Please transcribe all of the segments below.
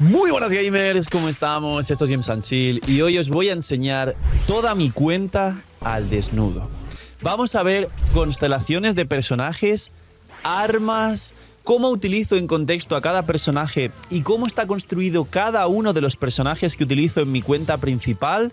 Muy buenas gamers, ¿cómo estamos? Esto es Games and Chill y hoy os voy a enseñar toda mi cuenta al desnudo. Vamos a ver constelaciones de personajes, armas, cómo utilizo en contexto a cada personaje y cómo está construido cada uno de los personajes que utilizo en mi cuenta principal,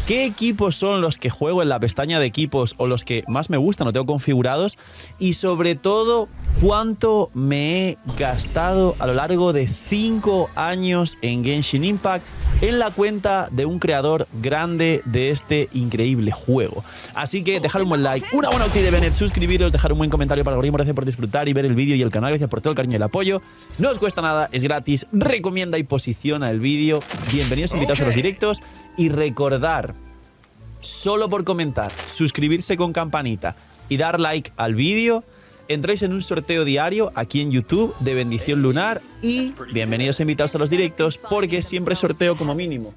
qué equipos son los que juego en la pestaña de equipos o los que más me gustan o tengo configurados y sobre todo cuánto me he gastado a lo largo de 5 años en Genshin Impact en la cuenta de un creador grande de este increíble juego. Así que dejad un buen like, una buena ulti de Bennett, suscribiros, dejar un buen comentario para el algoritmo, gracias por disfrutar y ver el vídeo y el canal, gracias por todo el cariño y el apoyo. No os cuesta nada, es gratis, recomienda y posiciona el vídeo. Bienvenidos invitados a los directos y recordar, solo por comentar, suscribirse con campanita y dar like al vídeo, entráis en un sorteo diario aquí en YouTube de bendición lunar y bienvenidos invitados a los directos porque siempre sorteo como mínimo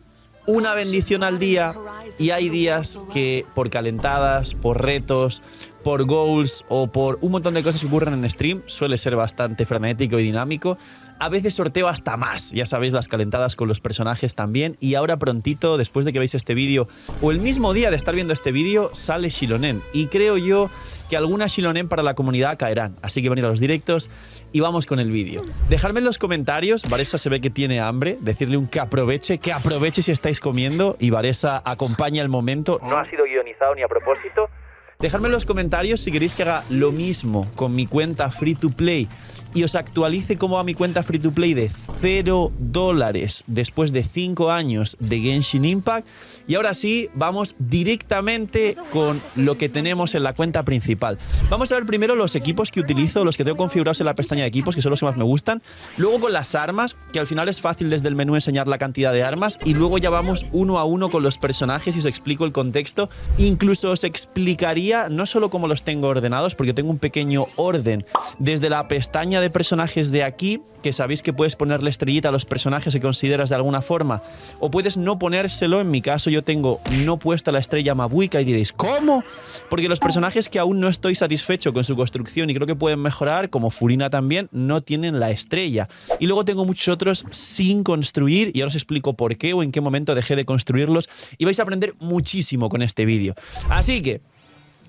una bendición al día y hay días que por calentadas, por retos, por goals o por un montón de cosas que ocurren en stream, suele ser bastante frenético y dinámico. A veces sorteo hasta más, ya sabéis, las calentadas con los personajes también. Y ahora prontito, después de que veáis este vídeo, o el mismo día de estar viendo este vídeo, sale Xilonen. Y creo yo que algunas Xilonen para la comunidad caerán. Así que venid a los directos y vamos con el vídeo. Dejadme en los comentarios, Varesa se ve que tiene hambre, decirle que aproveche si estáis comiendo y Varesa acompaña el momento. No ha sido guionizado ni a propósito. Dejadme en los comentarios si queréis que haga lo mismo con mi cuenta free to play y os actualice cómo va mi cuenta free to play de $0 después de 5 años de Genshin Impact. Y ahora sí, vamos directamente con lo que tenemos en la cuenta principal. Vamos a ver primero los equipos que utilizo, los que tengo configurados en la pestaña de equipos, que son los que más me gustan. Luego con las armas, que al final es fácil desde el menú enseñar la cantidad de armas. Y luego ya vamos uno a uno con los personajes y os explico el contexto. Incluso os explicaría no solo cómo los tengo ordenados, porque tengo un pequeño orden desde la pestaña de personajes de aquí, que sabéis que puedes ponerle estrellita a los personajes que consideras de alguna forma, o puedes no ponérselo. En mi caso yo tengo no puesta la estrella Mabuika y diréis, ¿cómo? Porque los personajes que aún no estoy satisfecho con su construcción y creo que pueden mejorar, como Furina también, no tienen la estrella. Y luego tengo muchos otros sin construir y ahora os explico por qué o en qué momento dejé de construirlos y vais a aprender muchísimo con este vídeo. Así que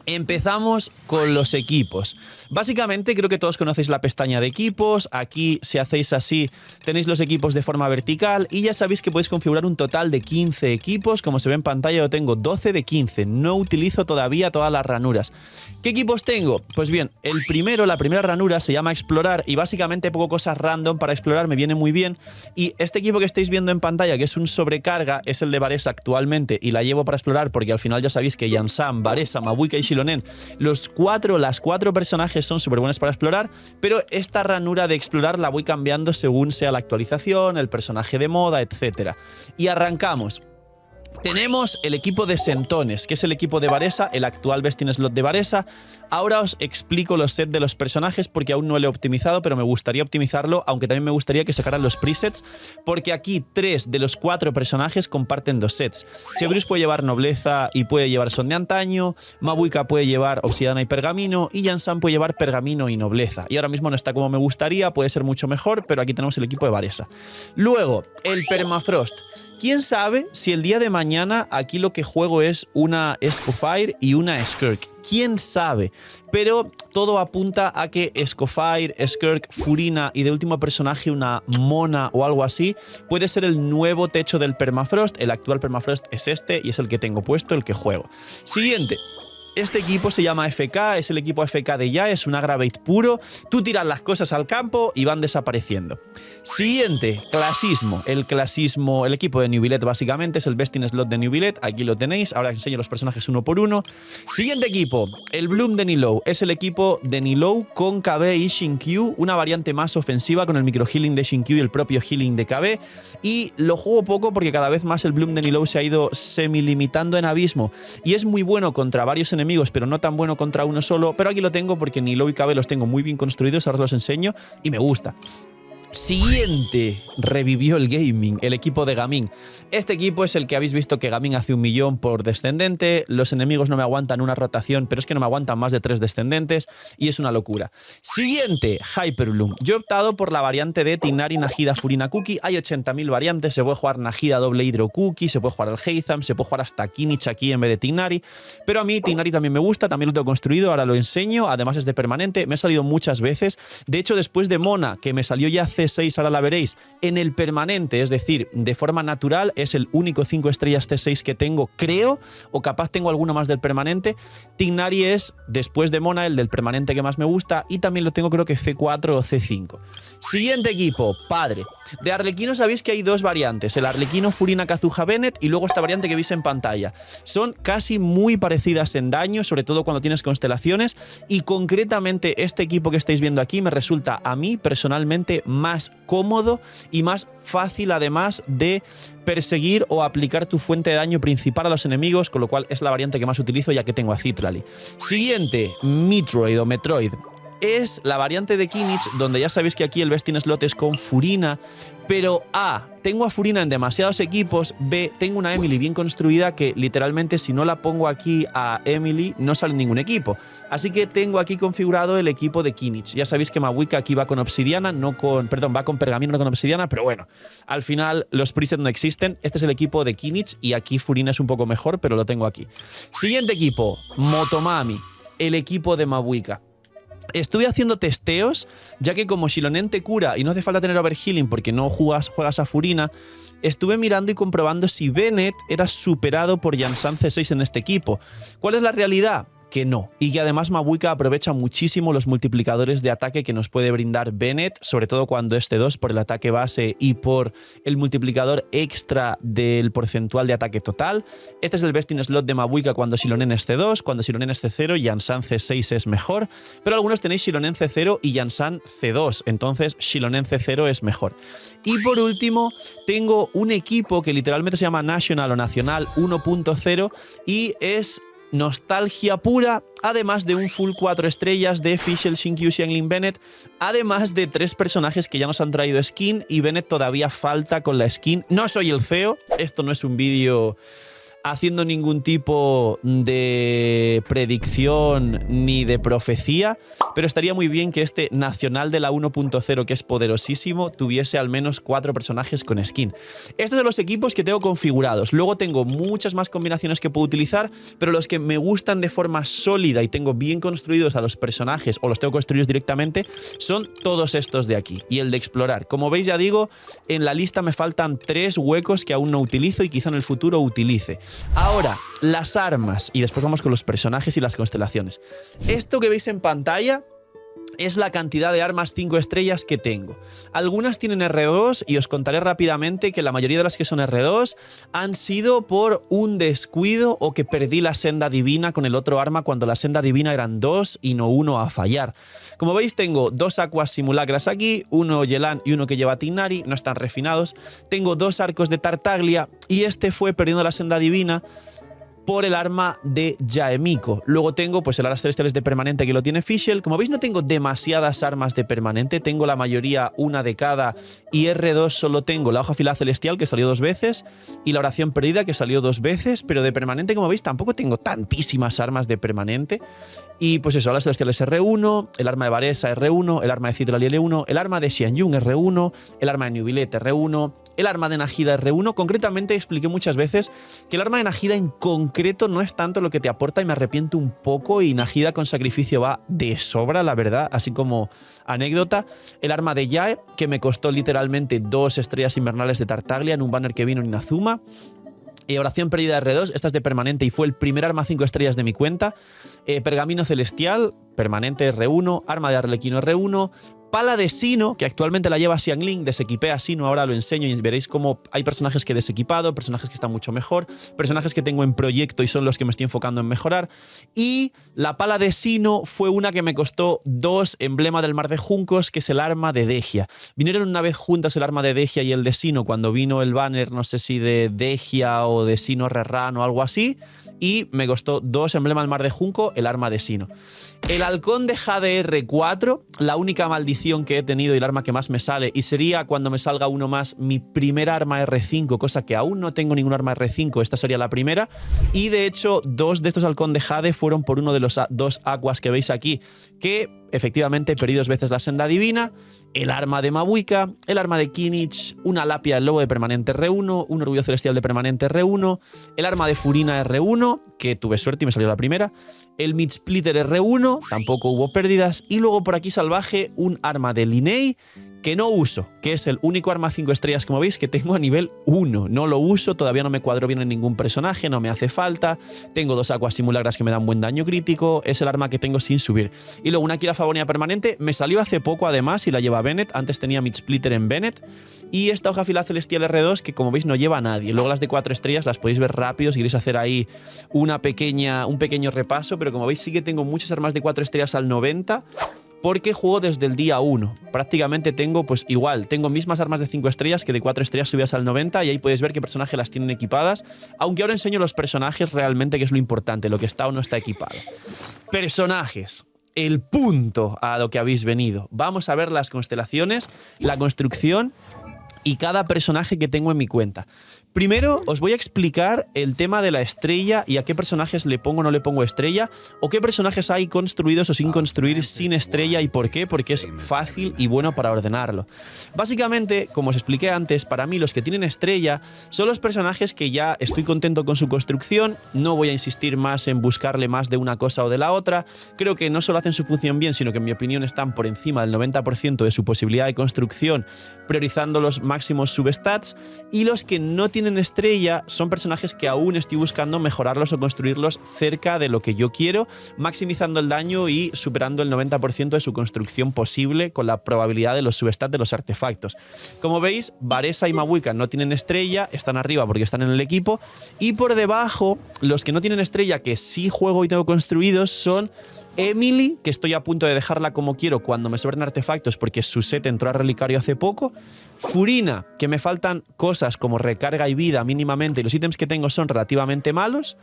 empezamos con los equipos. Básicamente creo que todos conocéis la pestaña de equipos. Aquí si hacéis así tenéis los equipos de forma vertical y ya sabéis que podéis configurar un total de 15 equipos. Como se ve en pantalla yo tengo 12 de 15. No utilizo todavía todas las ranuras. ¿Qué equipos tengo? Pues bien, la primera ranura se llama explorar y básicamente pongo cosas random para explorar, me viene muy bien. Y este equipo que estáis viendo en pantalla, que es un sobrecarga, es el de Varesa actualmente y la llevo para explorar porque al final ya sabéis que Yansam, Varesa, Mabuika y Xilonen, las cuatro personajes son súper buenos para explorar, pero esta ranura de explorar la voy cambiando según sea la actualización, el personaje de moda, etc. Y arrancamos. Tenemos el equipo de Sentones, que es el equipo de Varesa, el actual Vestin Slot de Varesa. Ahora os explico los sets de los personajes porque aún no lo he optimizado, pero me gustaría optimizarlo, aunque también me gustaría que sacaran los presets, porque aquí 3 de los 4 personajes comparten 2 sets. Chebrus puede llevar nobleza y puede llevar son de antaño, Mabuika puede llevar obsidiana y pergamino, y Yansam puede llevar pergamino y nobleza. Y ahora mismo no está como me gustaría, puede ser mucho mejor, pero aquí tenemos el equipo de Varesa. Luego, el Permafrost. ¿Quién sabe si el día de mañana aquí lo que juego es una Escofire y una Skirk? ¿Quién sabe? Pero todo apunta a que Escofire, Skirk, Furina y de último personaje una Mona o algo así puede ser el nuevo techo del Permafrost. El actual Permafrost es este y es el que tengo puesto, el que juego. Siguiente. Este equipo se llama FK, es el equipo FK de Ya, es un Aggravate puro. Tú tiras las cosas al campo y van desapareciendo. Siguiente, clasismo. El equipo de New Billet básicamente es el Vestin Slot de New Billet. Aquí lo tenéis, ahora os enseño los personajes uno por uno. Siguiente equipo, el Bloom de Nilou. Es el equipo de Nilou con KB y Shinkyu, una variante más ofensiva con el micro healing de Shinkyu y el propio healing de KB. Y lo juego poco porque cada vez más el Bloom de Nilou se ha ido semi-limitando en abismo. Y es muy bueno contra varios enemigos, pero no tan bueno contra uno solo. Pero aquí lo tengo porque Nilou y KB los tengo muy bien construidos, ahora os los enseño y me gusta. Siguiente, revivió el gaming, el equipo de Gaming. Este equipo es el que habéis visto que Gaming hace 1.000.000 por descendente, los enemigos no me aguantan una rotación, pero es que no me aguantan más de 3 descendentes y es una locura. Siguiente, Hyperbloom. Yo he optado por la variante de Tighnari, Nahida, Furina, Kuki. Hay 80.000 variantes, se puede jugar Nahida doble hidro Kuki, se puede jugar al Heizam, se puede jugar hasta Kinich aquí en vez de Tighnari, pero a mí Tighnari también me gusta, también lo tengo construido, ahora lo enseño, además es de permanente, me ha salido muchas veces. De hecho, después de Mona, que me salió ya C6, ahora la veréis, en el permanente, es decir, de forma natural, es el único 5 estrellas C6 que tengo, creo, o capaz tengo alguno más del permanente. Tighnari es, después de Mona, el del permanente que más me gusta, y también lo tengo creo que C4 o C5. Siguiente equipo, padre. De Arlequino sabéis que hay dos variantes, el Arlequino Furina Kazuha Bennett y luego esta variante que veis en pantalla. Son casi muy parecidas en daño, sobre todo cuando tienes constelaciones, y concretamente este equipo que estáis viendo aquí me resulta a mí personalmente más cómodo y más fácil además de perseguir o aplicar tu fuente de daño principal a los enemigos, con lo cual es la variante que más utilizo ya que tengo a Citrali. Siguiente, Metroid o Metroid. Es la variante de Kinich, donde ya sabéis que aquí el best in slot es con Furina, pero A, tengo a Furina en demasiados equipos, B, tengo una Emily bien construida que literalmente si no la pongo aquí a Emily no sale en ningún equipo. Así que tengo aquí configurado el equipo de Kinich. Ya sabéis que Mavuika aquí va con obsidiana, va con pergamino, no con obsidiana, pero bueno, al final los presets no existen. Este es el equipo de Kinich y aquí Furina es un poco mejor, pero lo tengo aquí. Siguiente equipo, Motomami, el equipo de Mavuika. Estuve haciendo testeos, ya que como Xilonen te cura y no hace falta tener overhealing porque no juegas a Furina, estuve mirando y comprobando si Bennett era superado por Yansan C6 en este equipo. ¿Cuál es la realidad? Que no, y que además Mavuika aprovecha muchísimo los multiplicadores de ataque que nos puede brindar Bennett, sobre todo cuando es C2 por el ataque base y por el multiplicador extra del porcentual de ataque total. Este es el best in slot de Mavuika cuando Xilonen es C2, cuando Xilonen es C0, Yansan C6 es mejor, pero algunos tenéis Xilonen C0 y Yansan C2, entonces Xilonen C0 es mejor. Y por último, tengo un equipo que literalmente se llama National o Nacional 1.0 y es nostalgia pura, además de un full 4 estrellas de Fischl, Shinkyu, Xianglin, Bennett, además de 3 personajes que ya nos han traído skin y Bennett todavía falta con la skin. No soy el CEO, esto no es un vídeo haciendo ningún tipo de predicción ni de profecía, pero estaría muy bien que este Nacional de la 1.0, que es poderosísimo, tuviese al menos 4 personajes con skin. Estos son los equipos que tengo configurados. Luego tengo muchas más combinaciones que puedo utilizar, pero los que me gustan de forma sólida y tengo bien construidos a los personajes o los tengo construidos directamente son todos estos de aquí. Y el de explorar. Como veis, ya digo, en la lista me faltan 3 huecos que aún no utilizo y quizá en el futuro utilice. Ahora, las armas, y después vamos con los personajes y las constelaciones. Esto que veis en pantalla es la cantidad de armas 5 estrellas que tengo. Algunas tienen R2 y os contaré rápidamente que la mayoría de las que son R2 han sido por un descuido o que perdí la senda divina con el otro arma cuando la senda divina eran 2 y no 1 a fallar. Como veis, tengo 2 Aquas Simulacras aquí, uno Yelan y uno que lleva Tighnari, no están refinados. Tengo 2 arcos de Tartaglia y este fue perdiendo la senda divina por el arma de Yaemiko. Luego tengo pues el Alas Celestiales de permanente que lo tiene Fischl. Como veis, no tengo demasiadas armas de permanente, tengo la mayoría una de cada, y R2 solo tengo la Hoja Afilada Celestial que salió 2 veces y la Oración Perdida que salió 2 veces, pero de permanente, como veis, tampoco tengo tantísimas armas de permanente. Y pues eso, Alas Celestiales R1, el arma de Varesa R1, el arma de Citrali L1, el arma de Xianyun R1, el arma de Nubilet R1, el arma de Nahida R1. Concretamente expliqué muchas veces que el arma de Nahida en concreto no es tanto lo que te aporta y me arrepiento un poco, y Nahida con sacrificio va de sobra, la verdad, así como anécdota. El arma de Yae, que me costó literalmente 2 estrellas invernales de Tartaglia en un banner que vino en Inazuma. Oración Perdida R2, esta es de permanente y fue el primer arma 5 estrellas de mi cuenta. Pergamino Celestial, permanente R1, arma de Arlequino R1, Pala de Sino, que actualmente la lleva Xianglin, desequipé a Sino, ahora lo enseño y veréis cómo hay personajes que he desequipado, personajes que están mucho mejor, personajes que tengo en proyecto y son los que me estoy enfocando en mejorar. Y la Pala de Sino fue una que me costó 2 emblema del Mar de Juncos, que es el arma de Dehya. Vinieron una vez juntas el arma de Dehya y el de Sino cuando vino el banner, no sé si de Dehya o de Sino Rerran o algo así, y me costó 2 emblemas mar de Junco, el arma de Sino. El halcón de JDR4, la única maldición que he tenido y el arma que más me sale, y sería cuando me salga uno más mi primer arma R5, cosa que aún no tengo ningún arma R5, esta sería la primera, y de hecho 2 de estos halcón de Jade fueron por uno de los 2 Aquas que veis aquí, que efectivamente he perdido 2 veces la senda divina, el arma de Mabuika, el arma de Kinich, una lapia del lobo de permanente R1, un orgullo celestial de permanente R1, el arma de Furina R1, que tuve suerte y me salió la primera, el Midsplitter R1, tampoco hubo pérdidas, y luego por aquí salvaje un arma de Linnei que no uso, que es el único arma 5 estrellas, como veis, que tengo a nivel 1. No lo uso, todavía no me cuadro bien en ningún personaje, no me hace falta. Tengo 2 Aquas Simulacras que me dan buen daño crítico, es el arma que tengo sin subir. Y luego una Kira Favonia permanente, me salió hace poco además y la lleva Bennett, antes tenía Midsplitter en Bennett. Y esta hoja afilada celestial R2 que como veis no lleva a nadie. Luego las de 4 estrellas las podéis ver rápido si queréis hacer ahí un pequeño repaso, pero como veis sí que tengo muchas armas de 4 estrellas al 90. Porque juego desde el día 1. Prácticamente tengo, pues igual, tengo mismas armas de 5 estrellas que de 4 estrellas subidas al 90 y ahí podéis ver qué personaje las tienen equipadas. Aunque ahora enseño los personajes realmente, que es lo importante, lo que está o no está equipado. Personajes. El punto a lo que habéis venido. Vamos a ver las constelaciones, la construcción y cada personaje que tengo en mi cuenta. Primero os voy a explicar el tema de la estrella y a qué personajes le pongo o no le pongo estrella, o qué personajes hay construidos o sin construir sin estrella y por qué, porque es fácil y bueno para ordenarlo. Básicamente, como os expliqué antes, para mí los que tienen estrella son los personajes que ya estoy contento con su construcción, no voy a insistir más en buscarle más de una cosa o de la otra, creo que no solo hacen su función bien, sino que en mi opinión están por encima del 90% de su posibilidad de construcción, priorizando los máximos substats, y los que no tienen estrella son personajes que aún estoy buscando mejorarlos o construirlos cerca de lo que yo quiero, maximizando el daño y superando el 90% de su construcción posible con la probabilidad de los substats de los artefactos. Como veis, Varesa y Mabuika no tienen estrella, están arriba porque están en el equipo, y por debajo, los que no tienen estrella, que sí juego y tengo construidos, son Emily, que estoy a punto de dejarla como quiero cuando me sobren artefactos porque su set entró a relicario hace poco. Furina, que me faltan cosas como recarga y vida mínimamente y los ítems que tengo son relativamente malos.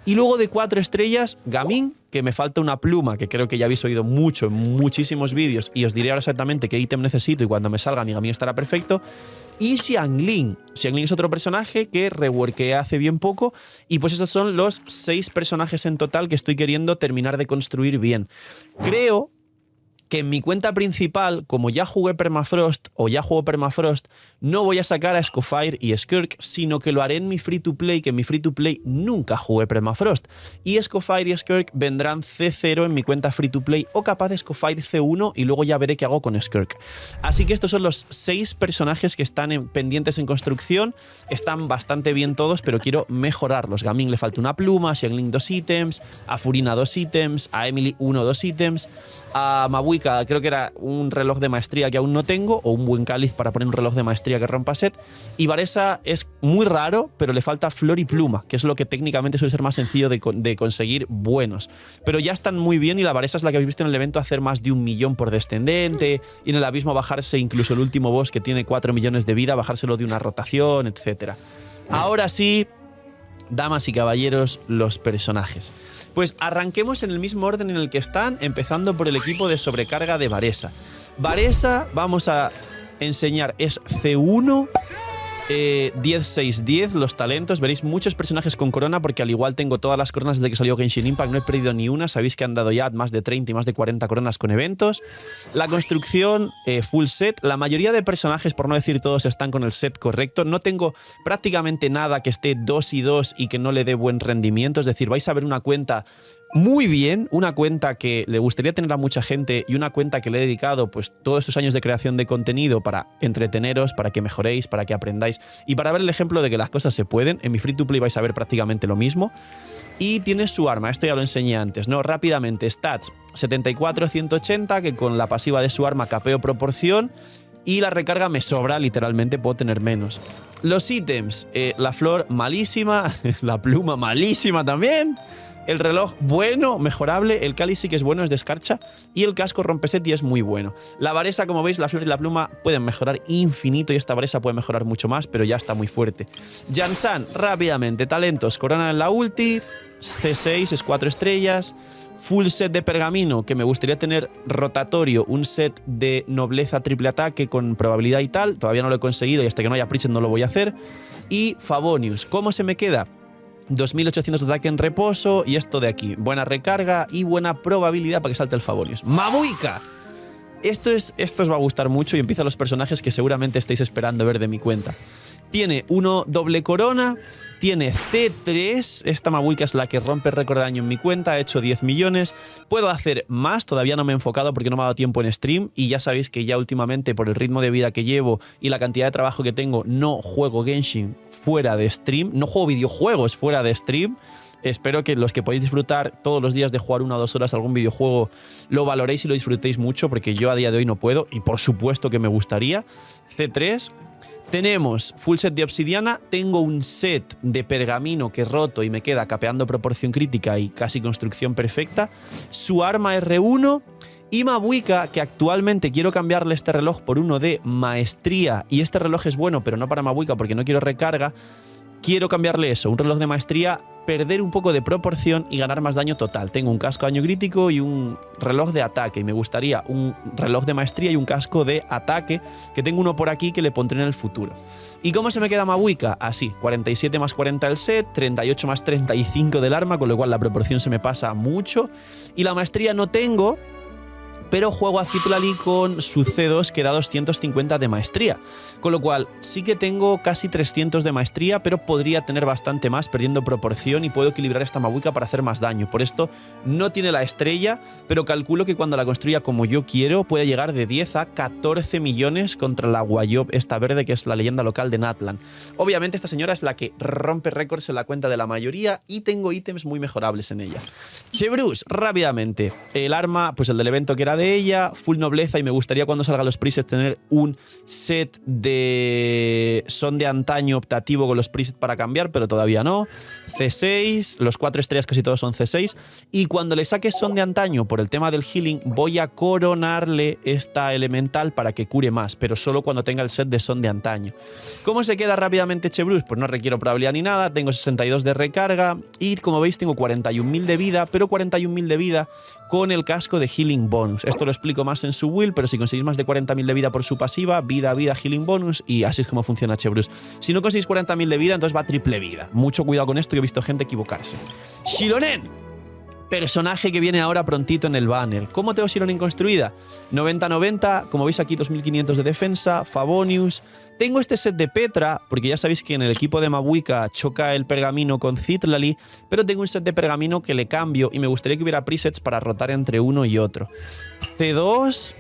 Y luego de 4 estrellas, Gaming, que me falta una pluma, que creo que ya habéis oído mucho en muchísimos vídeos y os diré ahora exactamente qué ítem necesito y cuando me salga mi Gaming estará perfecto. Y Xiangling. Xiangling es otro personaje que reworké hace bien poco y pues estos son los 6 personajes en total que estoy queriendo terminar de construir bien. Creo que en mi cuenta principal, como ya jugué Permafrost o ya juego Permafrost, no voy a sacar a Scofire y Skirk, sino que lo haré en mi free to play, que en mi free to play nunca jugué Permafrost. Y Scofire y Skirk vendrán C0 en mi cuenta free to play o capaz de Scofire C1 y luego ya veré qué hago con Skirk. Así que estos son los 6 personajes que están pendientes en construcción. Están bastante bien todos, pero quiero mejorarlos. A Gaming le falta una pluma, a Xiangling 2 ítems, a Furina 2 ítems, a Emily 1 o 2 ítems, a Mabuika creo que era un reloj de maestría que aún no tengo, o un buen cáliz para poner un reloj de maestría que rompa set. Y Varesa es muy raro, pero le falta flor y pluma, que es lo que técnicamente suele ser más sencillo de conseguir buenos. Pero ya están muy bien y la Varesa es la que habéis visto en el evento hacer más de 1 millón por descendente, y en el abismo bajarse incluso el último boss que tiene 4 millones de vida, bajárselo de una rotación, etc. Ahora sí, damas y caballeros, los personajes. Pues arranquemos en el mismo orden en el que están, empezando por el equipo de sobrecarga de Varesa. Varesa, vamos a enseñar, es C1, 10-6-10 los talentos. Veréis muchos personajes con corona porque al igual tengo todas las coronas desde que salió Genshin Impact, no he perdido ni una. Sabéis que han dado ya más de 30 y más de 40 coronas con eventos. La construcción full set. La mayoría de personajes, por no decir todos, están con el set correcto. No tengo prácticamente nada que esté 2 y 2 y que no le dé buen rendimiento. Es decir, vais a ver una cuenta muy bien, una cuenta que le gustaría tener a mucha gente y una cuenta que le he dedicado pues todos estos años de creación de contenido para entreteneros, para que mejoréis, para que aprendáis y para ver el ejemplo de que las cosas se pueden. En mi free to play vais a ver prácticamente lo mismo. Y tiene su arma, esto ya lo enseñé antes, ¿no? Rápidamente, stats 74-180, que con la pasiva de su arma capeo proporción y la recarga me sobra, literalmente puedo tener menos. Los ítems, la flor malísima, la pluma malísima también. El reloj bueno, mejorable, el cáliz sí que es bueno, es de escarcha, y el casco rompeset y es muy bueno. La varesa, como veis, la flor y la pluma pueden mejorar infinito y esta varesa puede mejorar mucho más, pero ya está muy fuerte. Jansan, rápidamente, talentos, corona en la ulti, C6 es 4 estrellas, full set de pergamino, que me gustaría tener rotatorio, un set de nobleza triple ataque con probabilidad y tal, todavía no lo he conseguido y hasta que no haya preset no lo voy a hacer. Y Favonius, ¿cómo se me queda? 2800 de ataque en reposo y esto de aquí, buena recarga y buena probabilidad para que salte el Favonius. ¡Mamuika! Esto os va a gustar mucho y empiezan los personajes que seguramente estáis esperando ver de mi cuenta. Tiene uno doble corona, tiene C3, esta Mabuika es la que rompe récord de daño en mi cuenta, he hecho 10 millones, puedo hacer más, todavía no me he enfocado porque no me ha dado tiempo en stream y ya sabéis que ya últimamente por el ritmo de vida que llevo y la cantidad de trabajo que tengo no juego Genshin fuera de stream, no juego videojuegos fuera de stream. Espero que los que podéis disfrutar todos los días de jugar 1 o 2 horas algún videojuego lo valoréis y lo disfrutéis mucho porque yo a día de hoy no puedo y por supuesto que me gustaría. C3. Tenemos full set de obsidiana, tengo un set de pergamino que roto y me queda capeando proporción crítica y casi construcción perfecta. Su arma R1 y Mabuika, que actualmente quiero cambiarle este reloj por uno de maestría y este reloj es bueno pero no para Mabuika porque no quiero recarga. Quiero cambiarle eso, un reloj de maestría, perder un poco de proporción y ganar más daño total. Tengo un casco de daño crítico y un reloj de ataque. Y me gustaría un reloj de maestría y un casco de ataque, que tengo uno por aquí que le pondré en el futuro. ¿Y cómo se me queda Mabuika? Así, 47 más 40 el set, 38 más 35 del arma, con lo cual la proporción se me pasa mucho. Y la maestría no tengo, pero juego a Citlali con su C2 que da 250 de maestría. Con lo cual sí que tengo casi 300 de maestría, pero podría tener bastante más perdiendo proporción y puedo equilibrar esta Mabuika para hacer más daño. Por esto no tiene la estrella, pero calculo que cuando la construya como yo quiero puede llegar de 10 a 14 millones contra la Guayob esta verde que es la leyenda local de Natlan. Obviamente esta señora es la que rompe récords en la cuenta de la mayoría y tengo ítems muy mejorables en ella. Chebrus, rápidamente. El arma, pues el del evento que era de ella, full nobleza y me gustaría cuando salgan los presets tener un set de son de antaño optativo con los presets para cambiar, pero todavía no. C6, los 4 estrellas casi todos son C6 y cuando le saque son de antaño por el tema del healing voy a coronarle esta elemental para que cure más, pero solo cuando tenga el set de son de antaño. ¿Cómo se queda rápidamente Chebrus? Pues no requiero probabilidad ni nada, tengo 62 de recarga y como veis tengo 41.000 de vida, pero 41.000 de vida con el casco de healing bonus. Esto lo explico más en su build, pero si conseguís más de 40.000 de vida por su pasiva, vida, healing bonus y así es como funciona Chebrus. Si no conseguís 40.000 de vida, entonces va a triple vida. Mucho cuidado con esto, que he visto gente equivocarse. Xilonen, personaje que viene ahora prontito en el banner. ¿Cómo tengo Xilonen construida? 90-90, como veis aquí 2500 de defensa, Favonius. Tengo este set de Petra, porque ya sabéis que en el equipo de Mabuika choca el pergamino con Citlali, pero tengo un set de pergamino que le cambio y me gustaría que hubiera presets para rotar entre uno y otro. C2...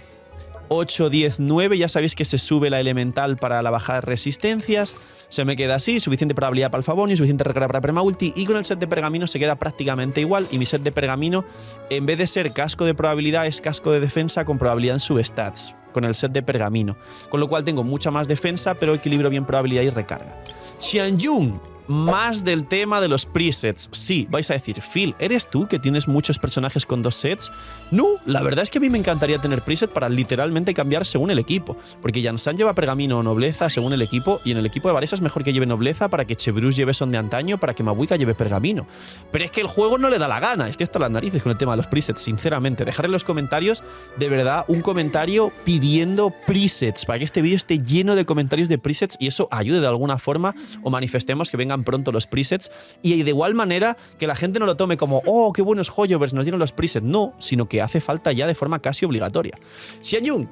8, 10, 9, ya sabéis que se sube la elemental para la bajada de resistencias, se me queda así, suficiente probabilidad para el Favonius, suficiente recarga para permaulti y con el set de pergamino se queda prácticamente igual y mi set de pergamino en vez de ser casco de probabilidad es casco de defensa con probabilidad en substats, con el set de pergamino, con lo cual tengo mucha más defensa pero equilibro bien probabilidad y recarga. Xianyun, más del tema de los presets. Sí, vais a decir, Phil, ¿eres tú que tienes muchos personajes con 2 sets? No, la verdad es que a mí me encantaría tener preset para literalmente cambiar según el equipo, porque Jansan lleva pergamino o nobleza según el equipo, y en el equipo de Varesa es mejor que lleve nobleza para que Chebrus lleve son de antaño, para que Mabuika lleve pergamino. Pero es que el juego no le da la gana, estoy hasta las narices con el tema de los presets, sinceramente. Dejad en los comentarios, de verdad, un comentario pidiendo presets, para que este vídeo esté lleno de comentarios de presets y eso ayude de alguna forma o manifestemos que vengan pronto los presets y de igual manera que la gente no lo tome como oh, qué buenos Hoyovers, nos dieron los presets, no, sino que hace falta ya de forma casi obligatoria. Xianyun,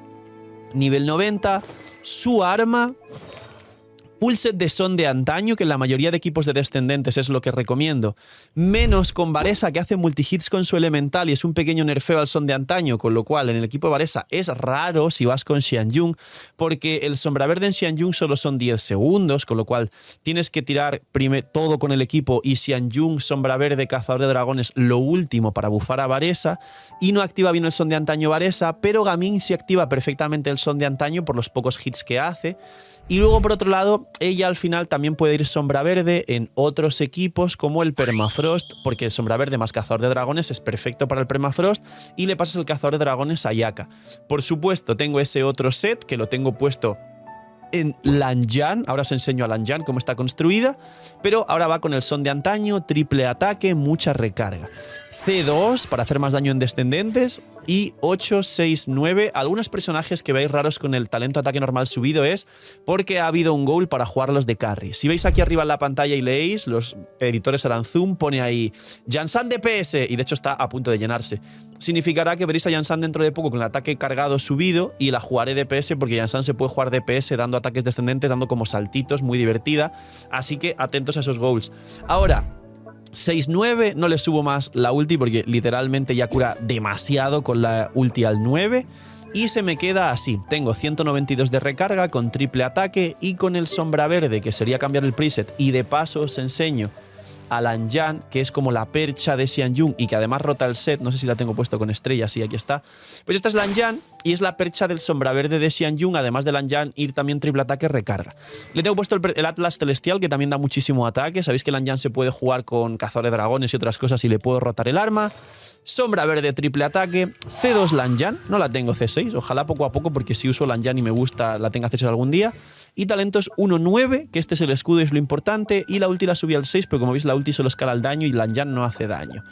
nivel 90, su arma, full set de son de antaño, que en la mayoría de equipos de descendentes es lo que recomiendo, menos con Varesa que hace multihits con su elemental y es un pequeño nerfeo al son de antaño, con lo cual en el equipo de Varesa es raro si vas con Xianyun, porque el sombra verde en Xianyun solo son 10 segundos, con lo cual tienes que tirar todo con el equipo y Xianyun, sombra verde, cazador de dragones, lo último para bufar a Varesa, y no activa bien el son de antaño Varesa, pero Gaming sí activa perfectamente el son de antaño por los pocos hits que hace. Y luego por otro lado ella al final también puede ir sombra verde en otros equipos como el Permafrost, porque el sombra verde más cazador de dragones es perfecto para el Permafrost y le pasas el cazador de dragones a Yaka. Por supuesto, tengo ese otro set que lo tengo puesto en Lanjan. Ahora os enseño a Lanjan cómo está construida, pero ahora va con el son de antaño, triple ataque, mucha recarga. C2 para hacer más daño en descendentes y 8, 6, 9. Algunos personajes que veis raros con el talento ataque normal subido es porque ha habido un goal para jugarlos de carry. Si veis aquí arriba en la pantalla y leéis, los editores harán zoom, pone ahí Jansan DPS y de hecho está a punto de llenarse. Significará que veréis a Jansan dentro de poco con el ataque cargado subido y la jugaré DPS porque Jansan se puede jugar DPS dando ataques descendentes, dando como saltitos, muy divertida. Así que atentos a esos goals. Ahora, 6-9, no le subo más la ulti porque literalmente ya cura demasiado con la ulti al 9 y se me queda así. Tengo 192 de recarga con triple ataque y con el sombra verde, que sería cambiar el preset, y de paso os enseño a Lanjan, que es como la percha de Xianyun y que además rota el set. No sé si la tengo puesto con estrellas, sí, aquí está. Pues esta es Lanjan y es la percha del sombra verde de Xianyun, además de Lanjan ir también triple ataque recarga. Le tengo puesto el Atlas Celestial, que también da muchísimo ataque. Sabéis que Lanjan se puede jugar con cazadores de dragones y otras cosas y le puedo rotar el arma. Sombra verde triple ataque. C2 Lanjan, no la tengo C6, ojalá poco a poco porque si uso Lanjan y me gusta la tenga C6 algún día. Y talentos 1-9, que este es el escudo y es lo importante. Y la ulti la subí al 6, pero como veis la ulti solo escala el daño y Lanjan no hace daño.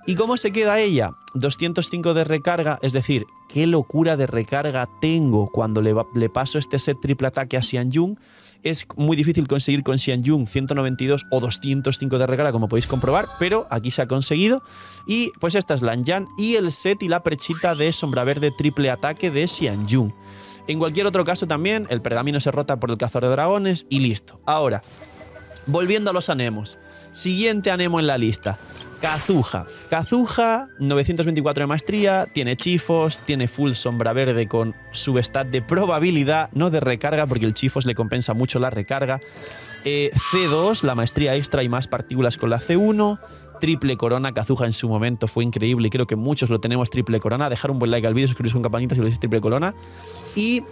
¿Y cómo se queda ella? 205 de recarga, es decir, qué locura de recarga tengo cuando le paso este set triple ataque a Xianyun. Es muy difícil conseguir con Xianyun 192 o 205 de recarga, como podéis comprobar, pero aquí se ha conseguido. Y pues esta es Lanjan y el set y la perchita de sombra verde triple ataque de Xianyun. En cualquier otro caso también, el pergamino se rota por el cazador de dragones y listo. Ahora, volviendo a los anemos. Siguiente anemo en la lista. Kazuha. Kazuha, 924 de maestría, tiene chifos, tiene full sombra verde con substat de probabilidad, no de recarga, porque el chifos le compensa mucho la recarga. C2, la maestría extra y más partículas con la C1. Triple corona, Kazuha en su momento fue increíble y creo que muchos lo tenemos triple corona. Dejar un buen like al vídeo, suscribiros con campanita si lo decís triple corona. Y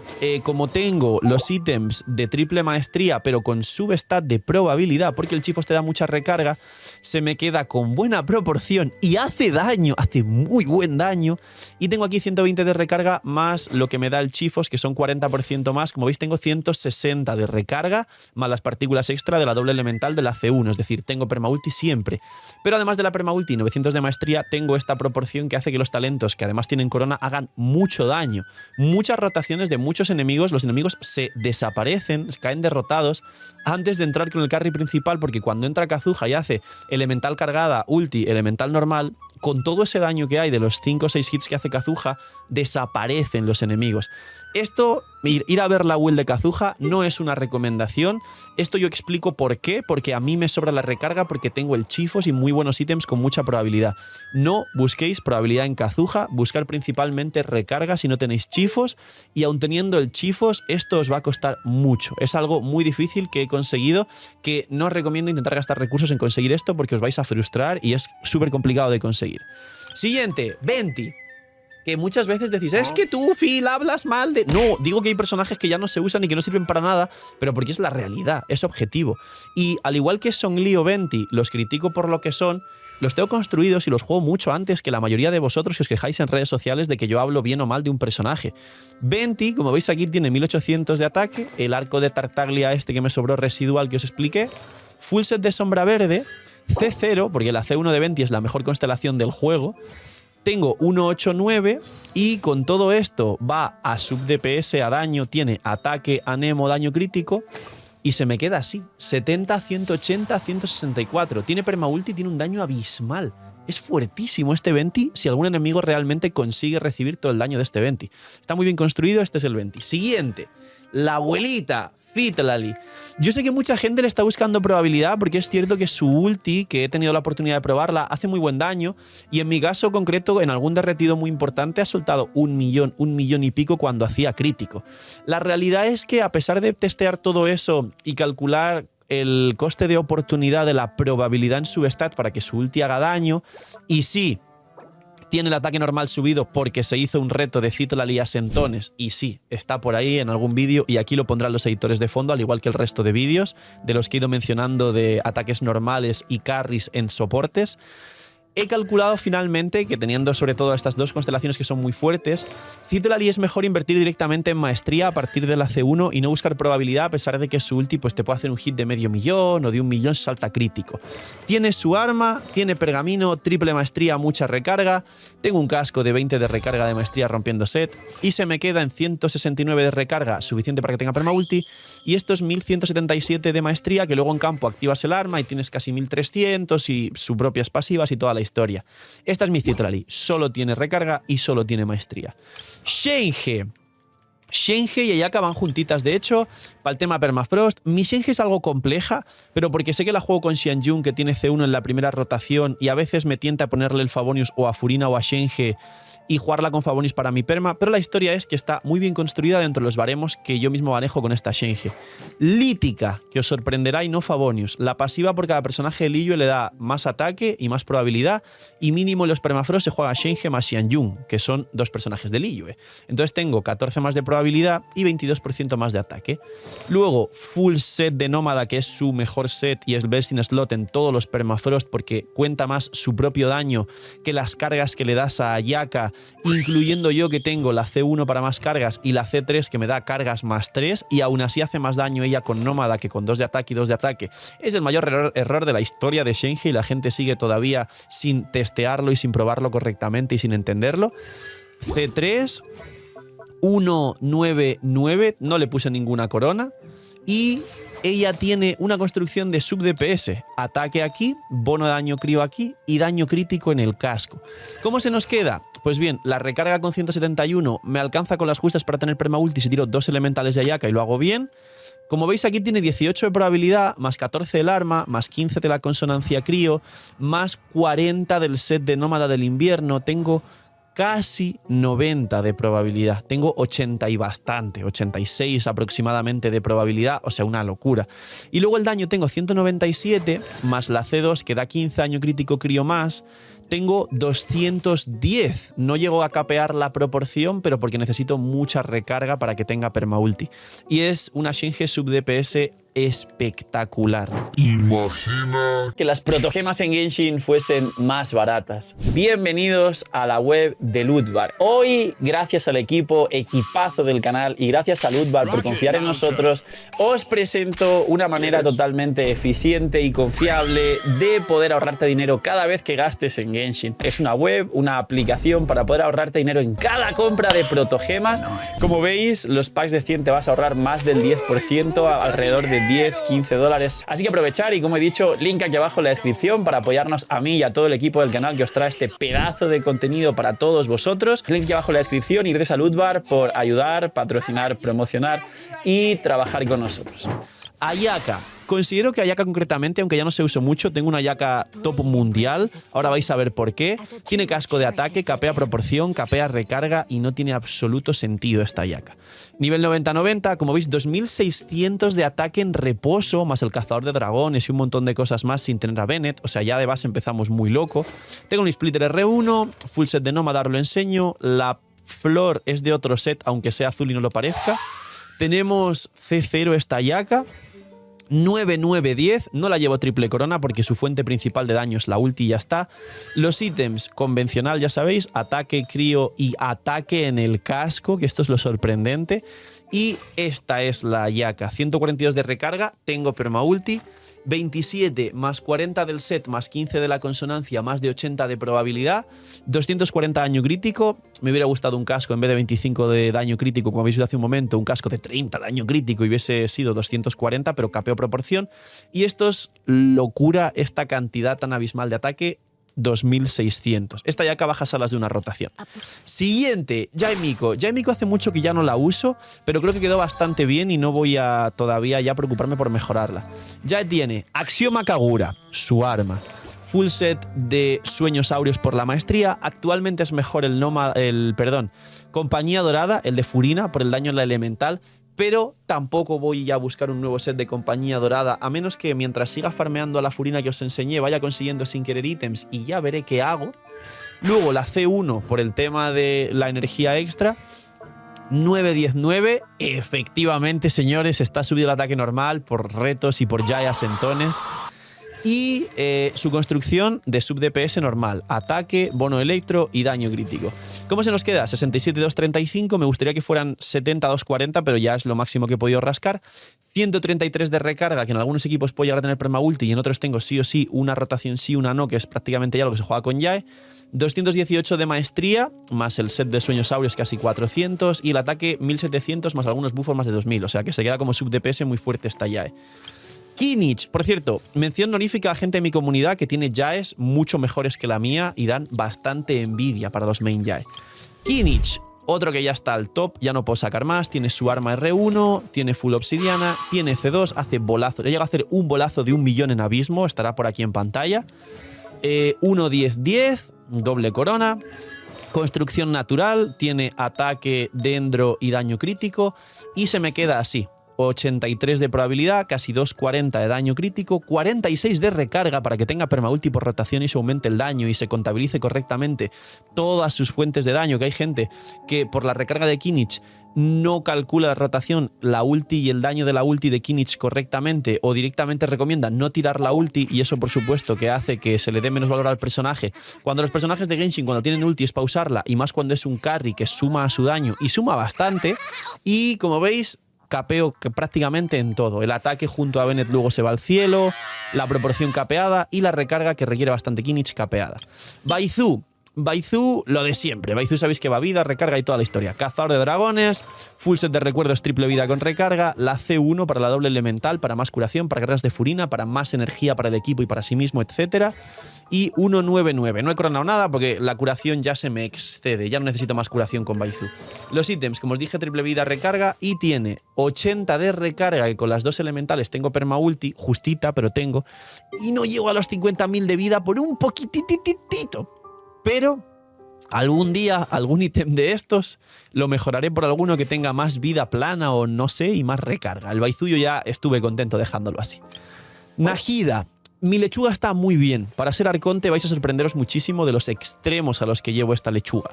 como tengo los ítems de triple maestría pero con substat de probabilidad, porque el chifos te da mucha recarga, se me queda con buena proporción y hace daño, hace muy buen daño. Y tengo aquí 120 de recarga más lo que me da el chifos, que son 40% más. Como veis tengo 160 de recarga más las partículas extra de la doble elemental de la C1, es decir, tengo permaulti siempre. Pero además de la permaulti y 900 de maestría, tengo esta proporción que hace que los talentos, que además tienen corona, hagan mucho daño. Muchas rotaciones de muchos enemigos, los enemigos se desaparecen, caen derrotados antes de entrar con el carry principal, porque cuando entra Kazuha y hace elemental cargada, ulti, elemental normal, con todo ese daño que hay de los 5 o 6 hits que hace Kazuha, desaparecen los enemigos. Esto, ir a ver la build de Kazuha no es una recomendación. Esto yo explico por qué, porque a mí me sobra la recarga, porque tengo el chifos y muy buenos ítems con mucha probabilidad. No busquéis probabilidad en Kazuha, buscar principalmente recarga si no tenéis chifos, y aun teniendo el chifos, esto os va a costar mucho. Es algo muy difícil que he conseguido, que no os recomiendo intentar gastar recursos en conseguir esto porque os vais a frustrar y es súper complicado de conseguir. Siguiente, Venti. Que muchas veces decís, es que tú, Phil, hablas mal de... No, digo que hay personajes que ya no se usan y que no sirven para nada, pero porque es la realidad, es objetivo. Y al igual que Zhongli o Venti, los critico por lo que son, los tengo construidos y los juego mucho antes que la mayoría de vosotros que os quejáis en redes sociales de que yo hablo bien o mal de un personaje. Venti, como veis aquí, tiene 1800 de ataque, el arco de Tartaglia este que me sobró residual que os expliqué, full set de sombra verde, C0, porque la C1 de Venti es la mejor constelación del juego. Tengo 189 y con todo esto va a sub DPS, a daño, tiene ataque, anemo, daño crítico y se me queda así, 70, 180, 164. Tiene permaulti y tiene un daño abismal. Es fuertísimo este Venti si algún enemigo realmente consigue recibir todo el daño de este Venti. Está muy bien construido, este es el Venti. Siguiente, la abuelita. Citlali. Yo sé que mucha gente le está buscando probabilidad porque es cierto que su ulti, que he tenido la oportunidad de probarla, hace muy buen daño y en mi caso concreto en algún derretido muy importante ha soltado 1 millón y pico cuando hacía crítico. La realidad es que a pesar de testear todo eso y calcular el coste de oportunidad de la probabilidad en su stat para que su ulti haga daño, y sí, Tiene el ataque normal subido porque se hizo un reto de Citlalí a Sentones. Y sí, está por ahí en algún vídeo y aquí lo pondrán los editores de fondo, al igual que el resto de vídeos de los que he ido mencionando de ataques normales y carries en soportes. He calculado finalmente que teniendo sobre todo estas dos constelaciones que son muy fuertes, Citlalí es mejor invertir directamente en maestría a partir de la C1 y no buscar probabilidad, a pesar de que su ulti pues, te puede hacer un hit de medio millón o de 1 millón salta crítico. Tiene su arma, tiene pergamino, triple maestría, mucha recarga, tengo un casco de 20 de recarga de maestría rompiendo set y se me queda en 169 de recarga, suficiente para que tenga perma ulti, y estos 1177 de maestría que luego en campo activas el arma y tienes casi 1300 y sus propias pasivas y toda la historia. Esta es mi Citlalí, solo tiene recarga y solo tiene maestría. Shenhe y Ayaka van juntitas, de hecho, para el tema Permafrost. Mi Shenhe es algo compleja, pero porque sé que la juego con Xianjun, que tiene C1 en la primera rotación, y a veces me tienta a ponerle el Favonius o a Furina o a Shenhe y jugarla con Favonius para mi perma, pero la historia es que está muy bien construida dentro de los baremos que yo mismo manejo con esta Shenhe. Lítica, que os sorprenderá, y no Favonius. La pasiva por cada personaje de Liyue le da más ataque y más probabilidad, y mínimo en los Permafrost se juega Shenhe más Xianjun, que son dos personajes de Liyue. Entonces tengo 14 más de probabilidad y 22% más de ataque. Luego, full set de Nómada, que es su mejor set y es best in slot en todos los Permafrost porque cuenta más su propio daño que las cargas que le das a Ayaka, incluyendo yo que tengo la C1 para más cargas y la C3 que me da cargas más 3 y aún así hace más daño ella con Nómada que con 2 de ataque y 2 de ataque. Es el mayor error de la historia de Shenhe y la gente sigue todavía sin testearlo y sin probarlo correctamente y sin entenderlo. C3, 199, no le puse ninguna corona y ella tiene una construcción de sub DPS, ataque aquí, bono de daño crío aquí y daño crítico en el casco. ¿Cómo se nos queda? Pues bien, la recarga con 171 me alcanza con las justas para tener perma ulti si tiro 2 elementales de Ayaka y lo hago bien. Como veis aquí tiene 18 de probabilidad, más 14 del arma, más 15 de la consonancia crío, más 40 del set de Nómada del invierno. Tengo casi 90 de probabilidad. Tengo 80 y bastante, 86 aproximadamente de probabilidad, o sea, una locura. Y luego el daño tengo 197, más la C2 que da 15 daño crítico crío más. Tengo 210. No llego a capear la proporción, pero porque necesito mucha recarga para que tenga perma ulti. Y es una Shenhe sub DPS espectacular. Imagina que las protogemas en Genshin fuesen más baratas. Bienvenidos a la web de Lootbar. Hoy, gracias al equipazo del canal y gracias a Lootbar por confiar en nosotros, os presento una manera totalmente eficiente y confiable de poder ahorrarte dinero cada vez que gastes en Genshin. Es una web, una aplicación para poder ahorrarte dinero en cada compra de protogemas. Como veis, los packs de 100 te vas a ahorrar más del 10%, alrededor de 10, 15 dólares. Así que aprovechar y, como he dicho, link aquí abajo en la descripción para apoyarnos a mí y a todo el equipo del canal que os trae este pedazo de contenido para todos vosotros. Link aquí abajo en la descripción y gracias a Lootbar por ayudar, patrocinar, promocionar y trabajar con nosotros. Ayaka. Considero que Ayaka concretamente, aunque ya no se usa mucho, tengo una Ayaka top mundial. Ahora vais a ver por qué. Tiene casco de ataque, capea proporción, capea recarga y no tiene absoluto sentido esta Ayaka. Nivel 90-90, como veis, 2600 de ataque en reposo, más el cazador de dragones y un montón de cosas más sin tener a Bennett. O sea, ya de base empezamos muy loco. Tengo un splitter R1, full set de Nómada, os lo enseño. La flor es de otro set, aunque sea azul y no lo parezca. Tenemos C0 esta Ayaka. 9-9-10, no la llevo triple corona porque su fuente principal de daño es la ulti y ya está. Los ítems convencional, ya sabéis, ataque, crío y ataque en el casco, que esto es lo sorprendente. Y esta es la Ayaka, 142 de recarga, tengo perma ulti, 27 más 40 del set más 15 de la consonancia más de 80 de probabilidad, 240 daño crítico. Me hubiera gustado un casco en vez de 25 de daño crítico, como habéis visto hace un momento, un casco de 30 daño crítico y hubiese sido 240, pero capeo proporción. Y esto es locura, esta cantidad tan abismal de ataque. 2600. Esta Ayaka baja salas de una rotación. Siguiente, Jaimiko. Jaimiko hace mucho que ya no la uso, pero creo que quedó bastante bien y no voy a todavía ya preocuparme por mejorarla. Ya tiene Axioma Kagura, su arma. Full set de sueños áureos por la maestría. Actualmente es mejor Compañía Dorada, el de Furina, por el daño en la elemental. Pero tampoco voy a buscar un nuevo set de Compañía Dorada, a menos que mientras siga farmeando a la Furina que os enseñé, vaya consiguiendo sin querer ítems y ya veré qué hago. Luego la C1 por el tema de la energía extra. 9-10-9, efectivamente, señores, está subido el ataque normal por retos y por Jaya Sentones. Y su construcción de sub-DPS normal, ataque, bono electro y daño crítico. ¿Cómo se nos queda? 67-235, me gustaría que fueran 70-240, pero ya es lo máximo que he podido rascar. 133 de recarga, que en algunos equipos puedo llegar a tener perma ulti y en otros tengo sí o sí una rotación sí, una no, que es prácticamente ya lo que se juega con Jae. 218 de maestría, más el set de sueños áureos casi 400 y el ataque 1700 más algunos buffos más de 2000, o sea que se queda como sub-DPS muy fuerte esta Jae. Kinich, por cierto, mención honorífica a gente de mi comunidad que tiene Jaes mucho mejores que la mía y dan bastante envidia para los main Jae. Kinich, otro que ya está al top, ya no puedo sacar más, tiene su arma R1, tiene full obsidiana, tiene C2, hace bolazo, le llega a hacer un bolazo de 1 millón en abismo, estará por aquí en pantalla. 1-10-10, doble corona. Construcción natural, tiene ataque, dendro y daño crítico y se me queda así. 83 de probabilidad, casi 240 de daño crítico, 46 de recarga para que tenga permaulti por rotación y se aumente el daño y se contabilice correctamente todas sus fuentes de daño, que hay gente que por la recarga de Kinich no calcula la rotación, la ulti y el daño de la ulti de Kinich correctamente o directamente recomienda no tirar la ulti y eso por supuesto que hace que se le dé menos valor al personaje. Cuando los personajes de Genshin cuando tienen ulti es pausarla y más cuando es un carry que suma a su daño y suma bastante y como veis capeo prácticamente en todo. El ataque junto a Bennett luego se va al cielo, la proporción capeada y la recarga que requiere bastante Kinich capeada. Baizu, lo de siempre. Baizu sabéis que va vida, recarga y toda la historia. Cazador de dragones, full set de recuerdos, triple vida con recarga, la C1 para la doble elemental, para más curación, para guerras de furina, para más energía para el equipo y para sí mismo, etc. Y 199. No he coronado nada porque la curación ya se me excede, ya no necesito más curación con Baizu. Los ítems, como os dije, triple vida, recarga y tiene 80 de recarga, que con las dos elementales tengo perma ulti, justita, pero tengo, y no llego a los 50.000 de vida por un poquitititito. Pero algún día, algún ítem de estos, lo mejoraré por alguno que tenga más vida plana o no sé, y más recarga. El Baizu ya estuve contento dejándolo así. Nahida. Mi lechuga está muy bien. Para ser arconte vais a sorprenderos muchísimo de los extremos a los que llevo esta lechuga.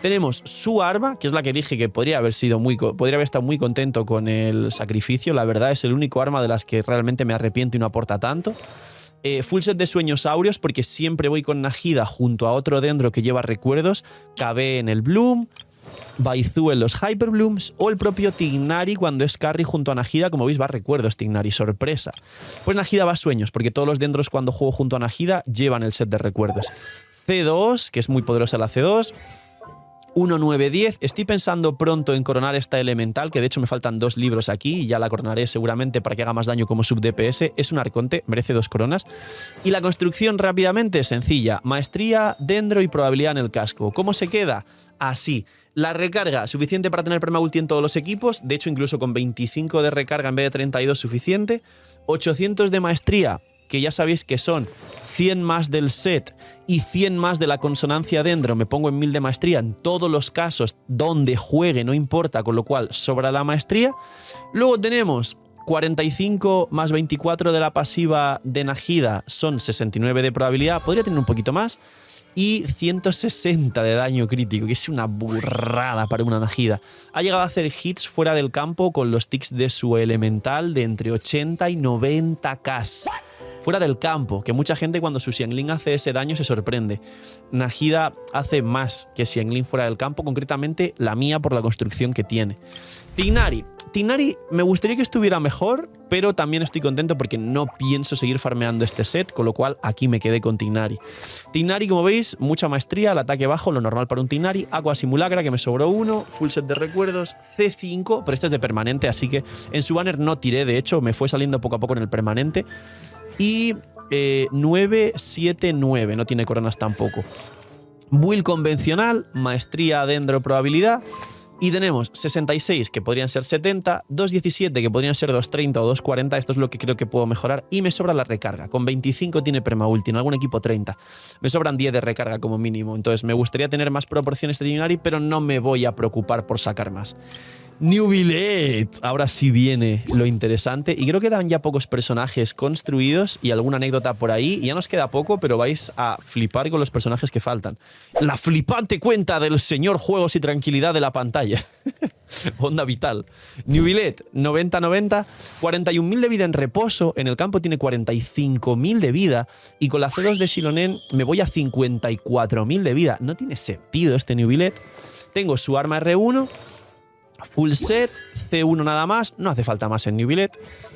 Tenemos su arma, que es la que dije que podría haber estado muy contento con el sacrificio. La verdad es el único arma de las que realmente me arrepiento y no aporta tanto. Full set de sueños áureos porque siempre voy con Nahida junto a otro dendro que lleva recuerdos, KB en el Bloom, Baizu en los Hyper Blooms o el propio Tignari cuando es carry junto a Nahida, como veis va recuerdos Tignari, sorpresa. Pues Nahida va a sueños porque todos los dendros cuando juego junto a Nahida llevan el set de recuerdos. C2, que es muy poderosa la C2. 1-9-10, estoy pensando pronto en coronar esta elemental, que de hecho me faltan 2 libros aquí y ya la coronaré seguramente para que haga más daño como sub-DPS. Es un arconte, merece 2 coronas. Y la construcción rápidamente sencilla, maestría, dendro y probabilidad en el casco. ¿Cómo se queda? Así. La recarga, suficiente para tener perma ulti en todos los equipos, de hecho incluso con 25 de recarga en vez de 32 suficiente. 800 de maestría, que ya sabéis que son 100 más del set y 100 más de la consonancia dendro, me pongo en 1000 de maestría en todos los casos donde juegue, no importa, con lo cual sobra la maestría. Luego tenemos 45 más 24 de la pasiva de Nahida, son 69 de probabilidad, podría tener un poquito más, y 160 de daño crítico, que es una burrada para una Nahida. Ha llegado a hacer hits fuera del campo con los ticks de su elemental de entre 80 y 90k. Fuera del campo, que mucha gente cuando su Xiangling hace ese daño se sorprende. Nahida hace más que Xiangling fuera del campo, concretamente la mía por la construcción que tiene. Tignari me gustaría que estuviera mejor, pero también estoy contento porque no pienso seguir farmeando este set, con lo cual aquí me quedé con Tignari. Tignari, como veis, mucha maestría, el ataque bajo, lo normal para un Tignari, Aqua Simulacra, que me sobró 1, full set de recuerdos, C5, pero este es de permanente, así que en su banner no tiré, de hecho, me fue saliendo poco a poco en el permanente. Y 9-7-9, no tiene coronas tampoco. Build convencional, maestría, dendro, probabilidad. Y tenemos 66 que podrían ser 70, 217 que podrían ser 230 o 240, esto es lo que creo que puedo mejorar. Y me sobra la recarga, con 25 tiene permaulti, en algún equipo 30. Me sobran 10 de recarga como mínimo, entonces me gustaría tener más proporciones de Tignari, pero no me voy a preocupar por sacar más. Nubilet. Ahora sí viene lo interesante. Y creo que quedan ya pocos personajes construidos y alguna anécdota por ahí. Y ya nos queda poco, pero vais a flipar con los personajes que faltan. La flipante cuenta del señor Juegos y Tranquilidad de la pantalla. Onda vital. Nubilet, 90-90, 41.000 de vida en reposo. En el campo tiene 45.000 de vida. Y con la C2 de Xilonen me voy a 54.000 de vida. No tiene sentido este Nubilet. Tengo su arma R1, full set, C1 nada más. No hace falta más en Nubilet.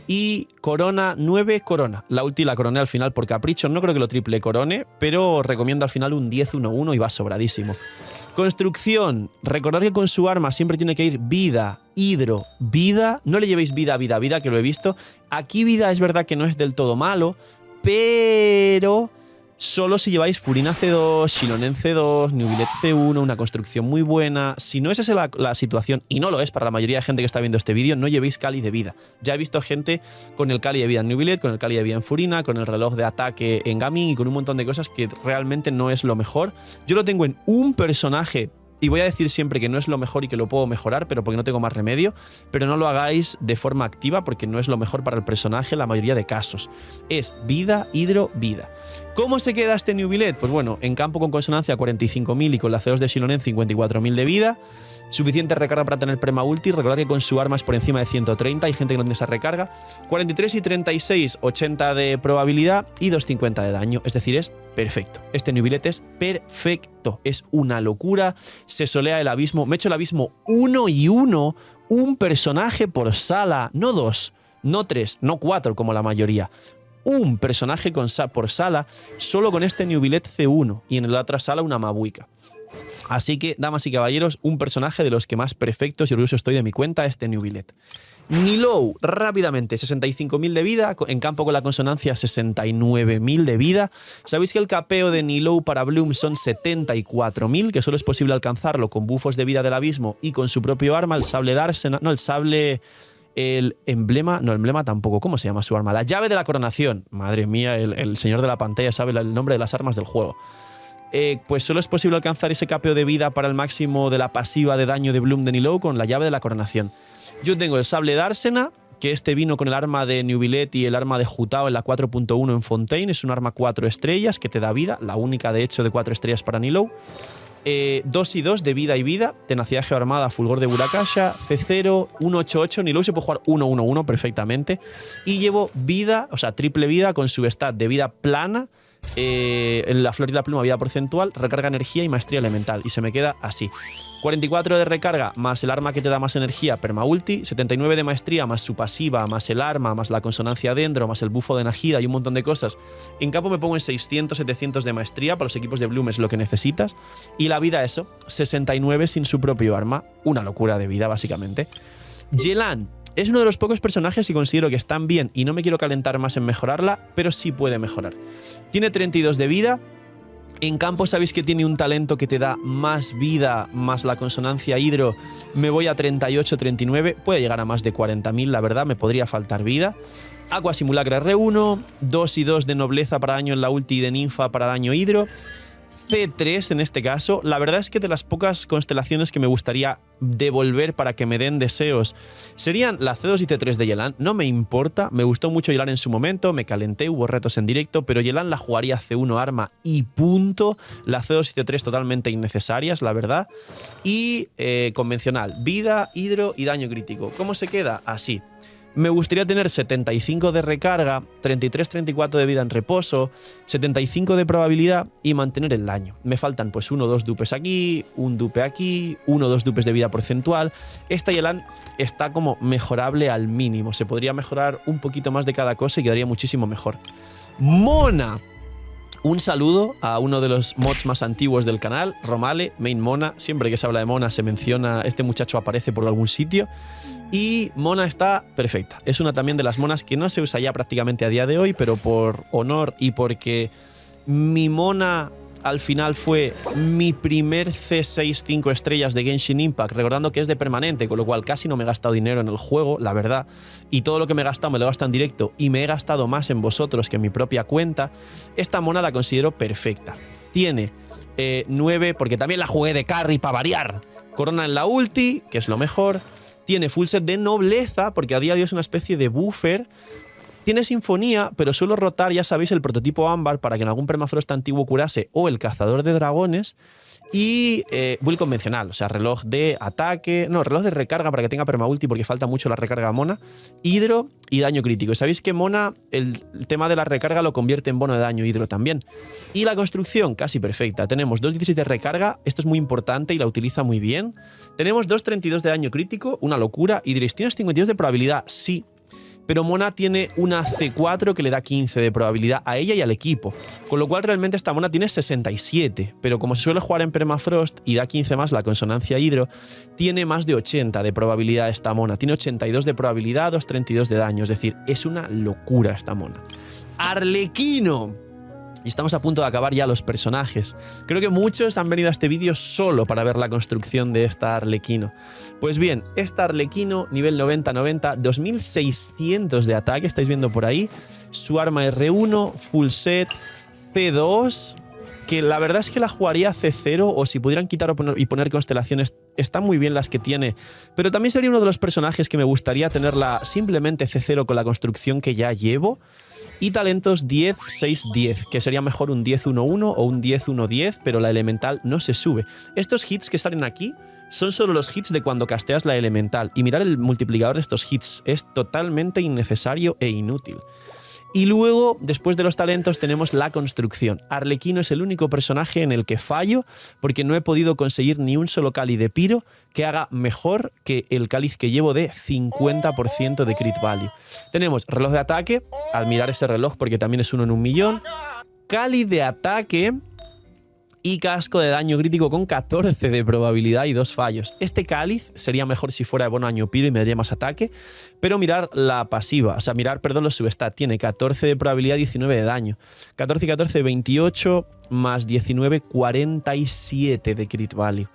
Y corona 9 corona. La ulti la coroné al final por capricho. No creo que lo triple corone, pero recomiendo al final un 10-1-1 y va sobradísimo. Construcción. Recordad que con su arma siempre tiene que ir vida, hidro, vida. No le llevéis vida, vida, vida, que lo he visto. Aquí vida es verdad que no es del todo malo, pero solo si lleváis Furina C2, Xilonen C2, Nubilet C1, una construcción muy buena. Si no es esa la situación, y no lo es para la mayoría de gente que está viendo este vídeo, no llevéis Cali de vida. Ya he visto gente con el Cali de vida en Nubilet, con el Cali de vida en Furina, con el reloj de ataque en Gaming y con un montón de cosas que realmente no es lo mejor. Yo lo tengo en un personaje. Y voy a decir siempre que no es lo mejor y que lo puedo mejorar, pero porque no tengo más remedio. Pero no lo hagáis de forma activa porque no es lo mejor para el personaje en la mayoría de casos. Es vida, hidro, vida. ¿Cómo se queda este Nubilet? Pues bueno, en campo con consonancia 45.000 y con la C2 de Xilonen 54.000 de vida. Suficiente recarga para tener prema ulti. Recordad que con su arma es por encima de 130. Hay gente que no tiene esa recarga. 43 y 36, 80 de probabilidad y 250 de daño. Es decir, es perfecto. Este Nubilet es perfecto. Es una locura. Se solea el abismo. Me he hecho el abismo 1 y 1. Un personaje por sala. No 2, no 3, no 4 como la mayoría. Un personaje por sala solo con este Nubilet C1. Y en la otra sala una Mabuika. Así que, damas y caballeros, un personaje de los que más perfectos y orgulloso estoy de mi cuenta, este Nubilet. Nilou, rápidamente, 65.000 de vida, en campo con la consonancia 69.000 de vida. Sabéis que el capeo de Nilou para Bloom son 74.000, que solo es posible alcanzarlo con bufos de vida del abismo y con su propio arma, el sable Dársena, no, el sable... El emblema, no, el emblema tampoco. ¿Cómo se llama su arma? La llave de la coronación. Madre mía, el señor de la pantalla sabe el nombre de las armas del juego. Pues solo es posible alcanzar ese capeo de vida para el máximo de la pasiva de daño de Bloom de Nilou con la llave de la coronación. Yo tengo el sable Dársena, que este vino con el arma de Nubilet y el arma de Jutao en la 4.1 en Fontaine. Es un arma 4 estrellas que te da vida, la única de hecho de 4 estrellas para Nilou. 2 y 2 de vida y vida, tenacidad geoarmada, fulgor de Burakasha, C0, 188, Nilou se puede jugar 1-1-1 perfectamente. Y llevo vida, o sea, triple vida con su stat de vida plana, en la flor y la pluma vida porcentual, recarga energía y maestría elemental. Y se me queda así. 44 de recarga más el arma que te da más energía, perma ulti, 79 de maestría más su pasiva, más el arma, más la consonancia dentro, más el bufo de Najida y un montón de cosas. En campo me pongo en 600, 700 de maestría, para los equipos de Bloom es lo que necesitas. Y la vida eso, 69 sin su propio arma, una locura de vida básicamente. Yelan es uno de los pocos personajes que considero que están bien y no me quiero calentar más en mejorarla, pero sí puede mejorar. Tiene 32 de vida. En campo sabéis que tiene un talento que te da más vida, más la consonancia hidro. Me voy a 38, 39. Puede llegar a más de 40.000, la verdad, me podría faltar vida. Agua Simulacra R1, 2 y 2 de nobleza para daño en la ulti y de ninfa para daño hidro. C3 en este caso. La verdad es que de las pocas constelaciones que me gustaría devolver para que me den deseos serían la C2 y C3 de Yelan. No me importa, me gustó mucho Yelan en su momento, me calenté, hubo retos en directo, pero Yelan la jugaría C1 arma y punto. La C2 y C3 totalmente innecesarias, la verdad. Y convencional, vida, hidro y daño crítico. ¿Cómo se queda? Así. Me gustaría tener 75 de recarga, 33-34 de vida en reposo, 75 de probabilidad y mantener el daño. Me faltan pues 1 o 2 dupes aquí, un dupe aquí, 1 o 2 dupes de vida porcentual. Esta Yelan está como mejorable al mínimo. Se podría mejorar un poquito más de cada cosa y quedaría muchísimo mejor. Mona. Un saludo a uno de los mods más antiguos del canal, Romale, Main Mona. Siempre que se habla de Mona se menciona, este muchacho aparece por algún sitio. Y Mona está perfecta. Es una también de las monas que no se usa ya prácticamente a día de hoy, pero por honor y porque mi Mona al final fue mi primer C6 5 estrellas de Genshin Impact, recordando que es de permanente, con lo cual casi no me he gastado dinero en el juego, la verdad. Y todo lo que me he gastado me lo he gastado en directo y me he gastado más en vosotros que en mi propia cuenta. Esta mona la considero perfecta. Tiene 9, porque también la jugué de carry para variar. Corona en la ulti, que es lo mejor. Tiene full set de nobleza, porque a día de hoy es una especie de buffer. Tiene sinfonía, pero suelo rotar, ya sabéis, el prototipo ámbar para que en algún permafrost antiguo curase o el cazador de dragones. Y build convencional, o sea, reloj de ataque, no, reloj de recarga para que tenga permaulti porque falta mucho la recarga mona, hidro y daño crítico. Y sabéis que mona, el tema de la recarga lo convierte en bono de daño hidro también. Y la construcción casi perfecta. Tenemos 2.16 de recarga, esto es muy importante y la utiliza muy bien. Tenemos 2.32 de daño crítico, una locura. Y diréis, ¿tienes 52 de probabilidad? Sí. Pero Mona tiene una C4 que le da 15 de probabilidad a ella y al equipo. Con lo cual realmente esta Mona tiene 67. Pero como se suele jugar en permafrost y da 15 más la consonancia hidro, tiene más de 80 de probabilidad esta Mona. Tiene 82 de probabilidad, 232 de daño. Es decir, es una locura esta Mona. Arlequino. Y estamos a punto de acabar ya los personajes. Creo que muchos han venido a este vídeo solo para ver la construcción de esta Arlequino. Pues bien, esta Arlequino, nivel 90-90, 2600 de ataque, estáis viendo por ahí. Su arma R1, full set, C2, que la verdad es que la jugaría C0 o si pudieran quitar y poner constelaciones, están muy bien las que tiene. Pero también sería uno de los personajes que me gustaría tenerla simplemente C0 con la construcción que ya llevo. Y talentos 10, 6, 10, que sería mejor un 10, 1, 1 o un 10, 1, 10, pero la elemental no se sube. Estos hits que salen aquí son solo los hits de cuando casteas la elemental. Y mirar el multiplicador de estos hits es totalmente innecesario e inútil. Y luego, después de los talentos, tenemos la construcción. Arlequino es el único personaje en el que fallo porque no he podido conseguir ni un solo cáliz de piro que haga mejor que el cáliz que llevo de 50% de crit value. Tenemos reloj de ataque, admirar ese reloj porque también es 1 en 1.000.000. Cáliz de ataque y casco de daño crítico con 14 de probabilidad y 2 fallos. Este cáliz sería mejor si fuera de bono daño piro y me daría más ataque, pero mirar la pasiva, o sea, mirar, perdón, los substat. Tiene 14 de probabilidad, 19 de daño. 14 y 14, 28, más 19, 47 de crit value.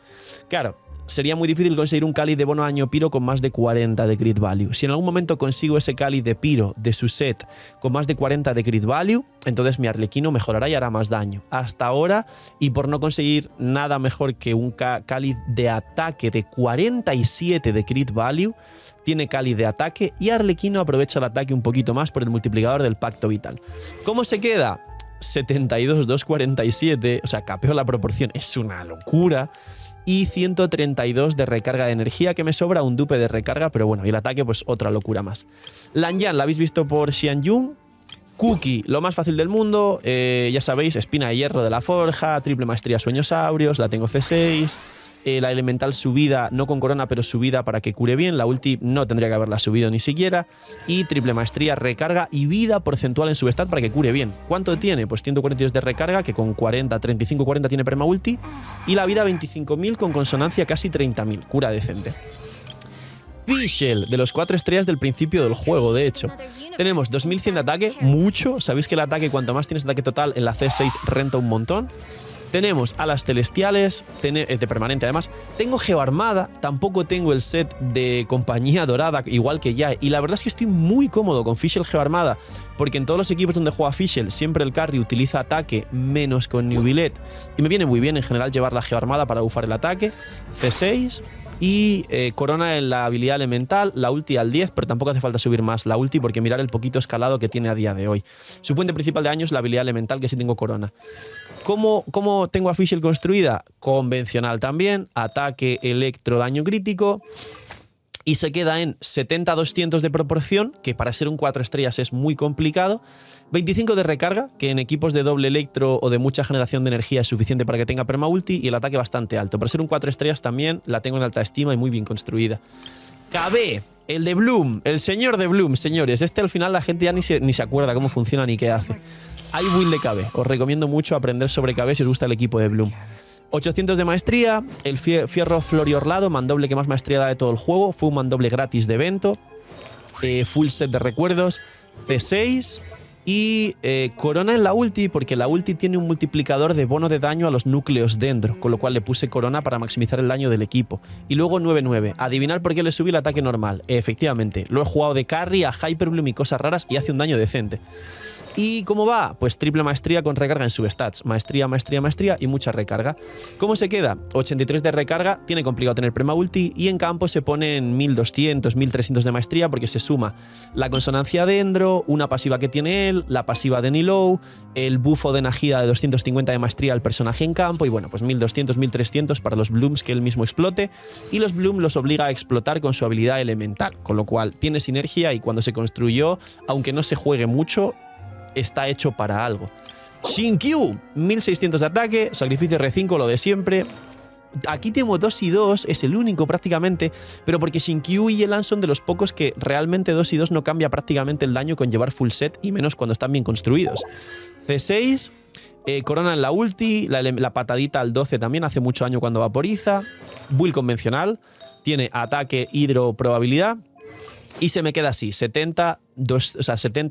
Claro, sería muy difícil conseguir un cáliz de bono daño piro con más de 40 de crit value. Si en algún momento consigo ese cáliz de piro de su set con más de 40 de crit value, entonces mi Arlequino mejorará y hará más daño. Hasta ahora, y por no conseguir nada mejor que un cáliz de ataque de 47 de crit value, tiene cáliz de ataque y Arlequino aprovecha el ataque un poquito más por el multiplicador del pacto vital. ¿Cómo se queda? 72, 247, o sea, capeo la proporción, es una locura. Y 132 de recarga de energía, que me sobra un dupe de recarga, pero bueno, y el ataque pues otra locura más. Lanyan la habéis visto por Xianyun. Cookie, lo más fácil del mundo, ya sabéis, espina de hierro de la forja, triple maestría sueños áureos, la tengo C6. La elemental subida, no con corona, pero subida para que cure bien. La ulti no tendría que haberla subido ni siquiera. Y triple maestría, recarga y vida porcentual en su stat para que cure bien. ¿Cuánto tiene? Pues 142 de recarga, que con 40, 35, 40 tiene perma ulti. Y la vida 25.000 con consonancia casi 30.000. Cura decente. Fischl, de los 4 estrellas del principio del juego, de hecho. Tenemos 2100 de ataque, mucho. Sabéis que el ataque, cuanto más tienes ataque total, en la C6 renta un montón. Tenemos alas celestiales, de permanente además. Tengo geoarmada, tampoco tengo el set de compañía dorada, igual que ya. Y la verdad es que estoy muy cómodo con Fischl geoarmada, porque en todos los equipos donde juega Fischl, siempre el carry utiliza ataque, menos con New Billet. Y me viene muy bien en general llevar la geoarmada para bufar el ataque. C6 y corona en la habilidad elemental, la ulti al 10, pero tampoco hace falta subir más la ulti porque mirar el poquito escalado que tiene a día de hoy. Su fuente principal de daño es la habilidad elemental, que sí tengo corona. ¿Cómo tengo a Fischl construida? Convencional también, ataque, electro, daño crítico. Y se queda en 70-200 de proporción, que para ser un 4 estrellas es muy complicado. 25 de recarga, que en equipos de doble electro o de mucha generación de energía es suficiente para que tenga perma ulti. Y el ataque bastante alto. Para ser un 4 estrellas también la tengo en alta estima y muy bien construida. KB, el de Bloom, el señor de Bloom, señores. Este al final la gente ya ni se acuerda cómo funciona ni qué hace. Hay build de KB. Os recomiendo mucho aprender sobre KB si os gusta el equipo de Bloom. 800 de maestría, el fierro floriorlado, mandoble que más maestría da de todo el juego, fue un mandoble gratis de evento, full set de recuerdos, C6 Y corona en la ulti, porque la ulti tiene un multiplicador de bono de daño a los núcleos dentro, con lo cual le puse corona para maximizar el daño del equipo. Y luego 9-9. Adivinar por qué le subí el ataque normal. Efectivamente, lo he jugado de carry a Hyperbloom y cosas raras y hace un daño decente. ¿Y cómo va? Pues triple maestría con recarga en substats. Maestría, maestría, maestría y mucha recarga. ¿Cómo se queda? 83 de recarga, tiene complicado tener prema ulti y en campo se pone en 1200, 1300 de maestría porque se suma la consonancia dentro, una pasiva que tiene él, la pasiva de Nilou, el bufo de Najida de 250 de maestría al personaje en campo y bueno, pues 1200, 1300 para los blooms que él mismo explote y los bloom los obliga a explotar con su habilidad elemental, con lo cual tiene sinergia y cuando se construyó, aunque no se juegue mucho, está hecho para algo. Shinkyu, 1600 de ataque, sacrificio R5, lo de siempre. Aquí tengo 2 y 2, es el único prácticamente, pero porque Shinkyu y Yelan son de los pocos que realmente 2 y 2 no cambia prácticamente el daño con llevar full set y menos cuando están bien construidos. C6, corona en la ulti, la patadita al 12 también hace mucho daño cuando vaporiza. Build convencional, tiene ataque, hidro, probabilidad. Y se me queda así, 70,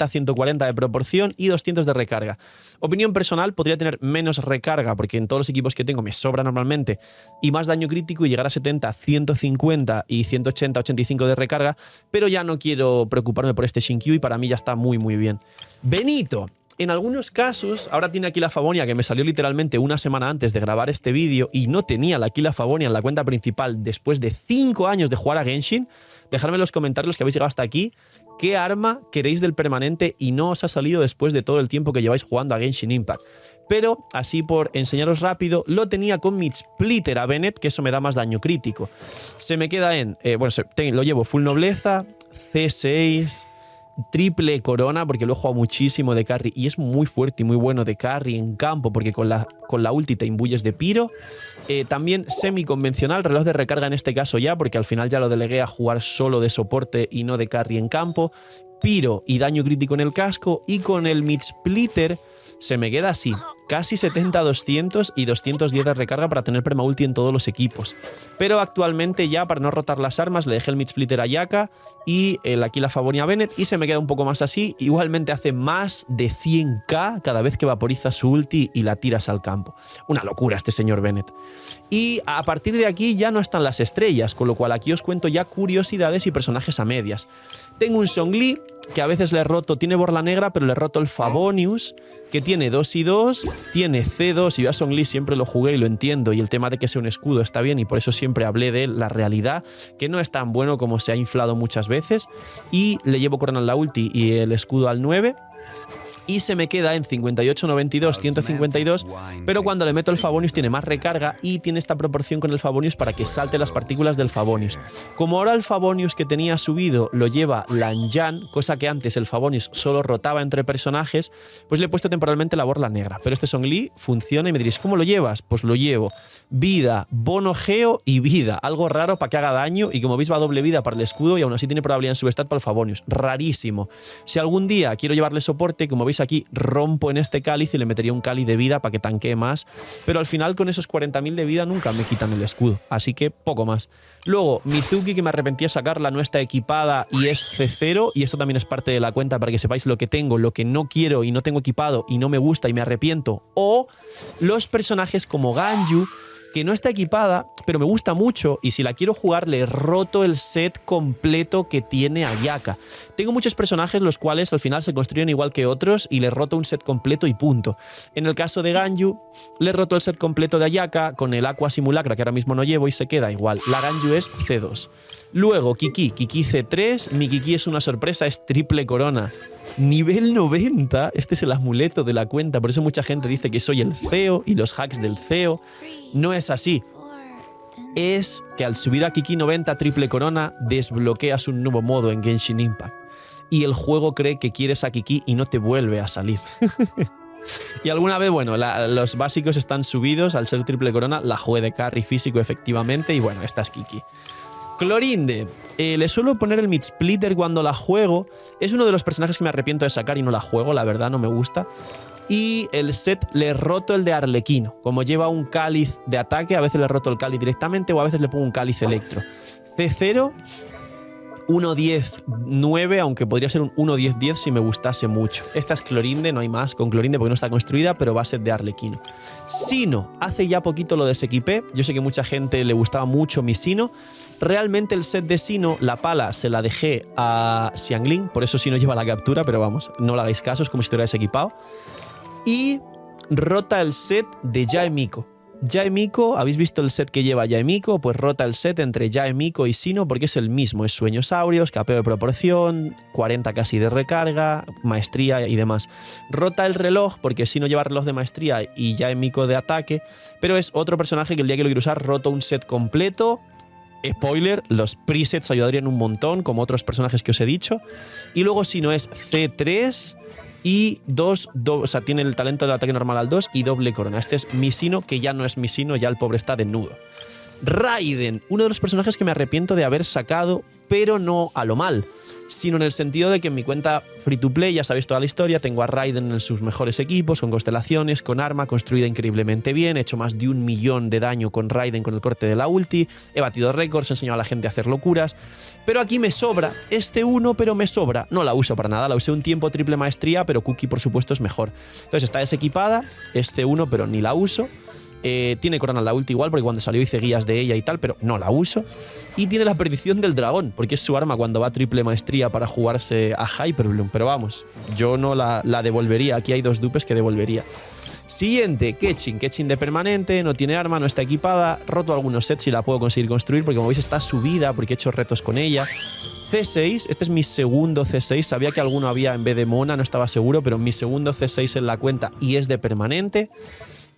140 de proporción y 200 de recarga. Opinión personal, podría tener menos recarga porque en todos los equipos que tengo me sobra normalmente y más daño crítico y llegar a 70, 150 y 180, 85 de recarga, pero ya no quiero preocuparme por este Shinkyu y para mí ya está muy muy bien. Benito. En algunos casos, ahora tiene aquí la Favonia que me salió literalmente una semana antes de grabar este vídeo y no tenía la Aquila Favonia en la cuenta principal después de 5 años de jugar a Genshin. Dejadme en los comentarios los que habéis llegado hasta aquí qué arma queréis del permanente y no os ha salido después de todo el tiempo que lleváis jugando a Genshin Impact. Pero, así por enseñaros rápido, lo tenía con mi Splitter a Bennett, que eso me da más daño crítico. Se me queda en, lo llevo full nobleza, C6... triple corona porque lo he jugado muchísimo de carry y es muy fuerte y muy bueno de carry en campo porque con la ulti te imbuyes de piro. También semi convencional, reloj de recarga en este caso ya porque al final ya lo delegué a jugar solo de soporte y no de carry en campo. Piro y daño crítico en el casco y con el Mid Splitter se me queda así, casi 70-200 y 210 de recarga para tener perma ulti en todos los equipos. Pero actualmente ya para no rotar las armas le dejé el Mid Splitter a Yaka y aquí la Favonia a Bennett y se me queda un poco más así. Igualmente hace más de 100k cada vez que vaporiza su ulti y la tiras al campo. Una locura este señor Bennett. Y a partir de aquí ya no están las estrellas, con lo cual aquí os cuento ya curiosidades y personajes a medias. Tengo un Zhongli que a veces le he roto, tiene borla negra, pero le he roto el Favonius, que tiene 2 y 2, tiene C2, y yo a Zhongli siempre lo jugué y lo entiendo, y el tema de que sea un escudo está bien, y por eso siempre hablé de él, la realidad, que no es tan bueno como se ha inflado muchas veces, y le llevo corona en la ulti y el escudo al 9, y se me queda en 58, 92, 152, pero cuando le meto el Favonius tiene más recarga y tiene esta proporción con el Favonius para que salte las partículas del Favonius. Como ahora el Favonius que tenía subido lo lleva Lan Yan, cosa que antes el Favonius solo rotaba entre personajes, pues le he puesto temporalmente la borla negra. Pero este Zhongli funciona y me diréis, ¿cómo lo llevas? Pues lo llevo vida, bono geo y vida, algo raro para que haga daño y como veis va a doble vida para el escudo y aún así tiene probabilidad en substat para el Favonius. Rarísimo. Si algún día quiero llevarle soporte, como veis aquí rompo en este cáliz y le metería un cáliz de vida para que tanquee más, pero al final con esos 40.000 de vida nunca me quitan el escudo, así que poco más. Luego Mizuki, que me arrepentí de sacarla, no está equipada y es C0 y esto también es parte de la cuenta para que sepáis lo que tengo, lo que no quiero y no tengo equipado y no me gusta y me arrepiento, o los personajes como Ganyu, que no está equipada, pero me gusta mucho y si la quiero jugar le roto el set completo que tiene Ayaka. Tengo muchos personajes los cuales al final se construyen igual que otros y le roto un set completo y punto. En el caso de Ganyu, le roto el set completo de Ayaka con el Aqua Simulacra que ahora mismo no llevo y se queda igual. La Ganyu es C2. Luego Kiki C3, mi Kiki es una sorpresa, es triple corona. Nivel 90, este es el amuleto de la cuenta, por eso mucha gente dice que soy el CEO y los hacks del CEO. No es así. Es que al subir a Kiki 90 triple corona desbloqueas un nuevo modo en Genshin Impact y el juego cree que quieres a Kiki y no te vuelve a salir. Y alguna vez, bueno, los básicos están subidos, al ser triple corona la jugué de carry físico efectivamente y bueno, esta es Kiki. Clorinde, le suelo poner el Mid Splitter cuando la juego. Es uno de los personajes que me arrepiento de sacar y no la juego, la verdad, no me gusta. Y el set le roto el de Arlequino. Como lleva un cáliz de ataque, a veces le roto el cáliz directamente o a veces le pongo un cáliz electro. C0, 1-10-9, aunque podría ser un 1-10-10 si me gustase mucho. Esta es Clorinde, no hay más con Clorinde porque no está construida, pero va a ser de Arlequino. Sino, hace ya poquito lo desequipé. Yo sé que mucha gente le gustaba mucho mi Sino. Realmente el set de Sino, la pala se la dejé a Xiangling, por eso Sino lleva la captura, pero vamos, no le hagáis caso, es como si estuviera desequipado. Y rota el set de Yaemiko. Yaemiko, ¿habéis visto el set que lleva Yaemiko? Pues rota el set entre Yaemiko y Sino porque es el mismo, es Sueños Áureos, capeo de proporción, 40 casi de recarga, maestría y demás. Rota el reloj porque Sino lleva reloj de maestría y Yaemiko de ataque, pero es otro personaje que el día que lo quiero usar roto un set completo. Spoiler, los presets ayudarían un montón, como otros personajes que os he dicho. Y luego Sino es C3 y 2, o sea, tiene el talento del ataque normal al 2 y doble corona. Este es mi Sino, que ya no es mi Sino, ya el pobre está desnudo. Raiden, uno de los personajes que me arrepiento de haber sacado, pero no a lo mal, sino en el sentido de que en mi cuenta free to play, ya sabéis toda la historia, tengo a Raiden en sus mejores equipos, con constelaciones, con arma, construida increíblemente bien, he hecho más de 1 millón de daño con Raiden con el corte de la ulti, he batido récords, he enseñado a la gente a hacer locuras, pero aquí me sobra este 1, pero me sobra, no la uso para nada, la usé un tiempo triple maestría, pero Cookie por supuesto es mejor. Entonces está desequipada, este 1, pero ni la uso. Tiene corona la ulti igual porque cuando salió hice guías de ella y tal, pero no la uso. Y tiene la perdición del dragón, porque es su arma cuando va a triple maestría para jugarse a Hyperbloom. Pero vamos, yo no la devolvería. Aquí hay 2 dupes que devolvería. Siguiente, Keqing. Keqing de permanente, no tiene arma, no está equipada. Roto algunos sets y la puedo conseguir construir porque como veis está subida porque he hecho retos con ella. C6, este es mi segundo C6, sabía que alguno había en vez de Mona, no estaba seguro, pero mi segundo C6 en la cuenta y es de permanente.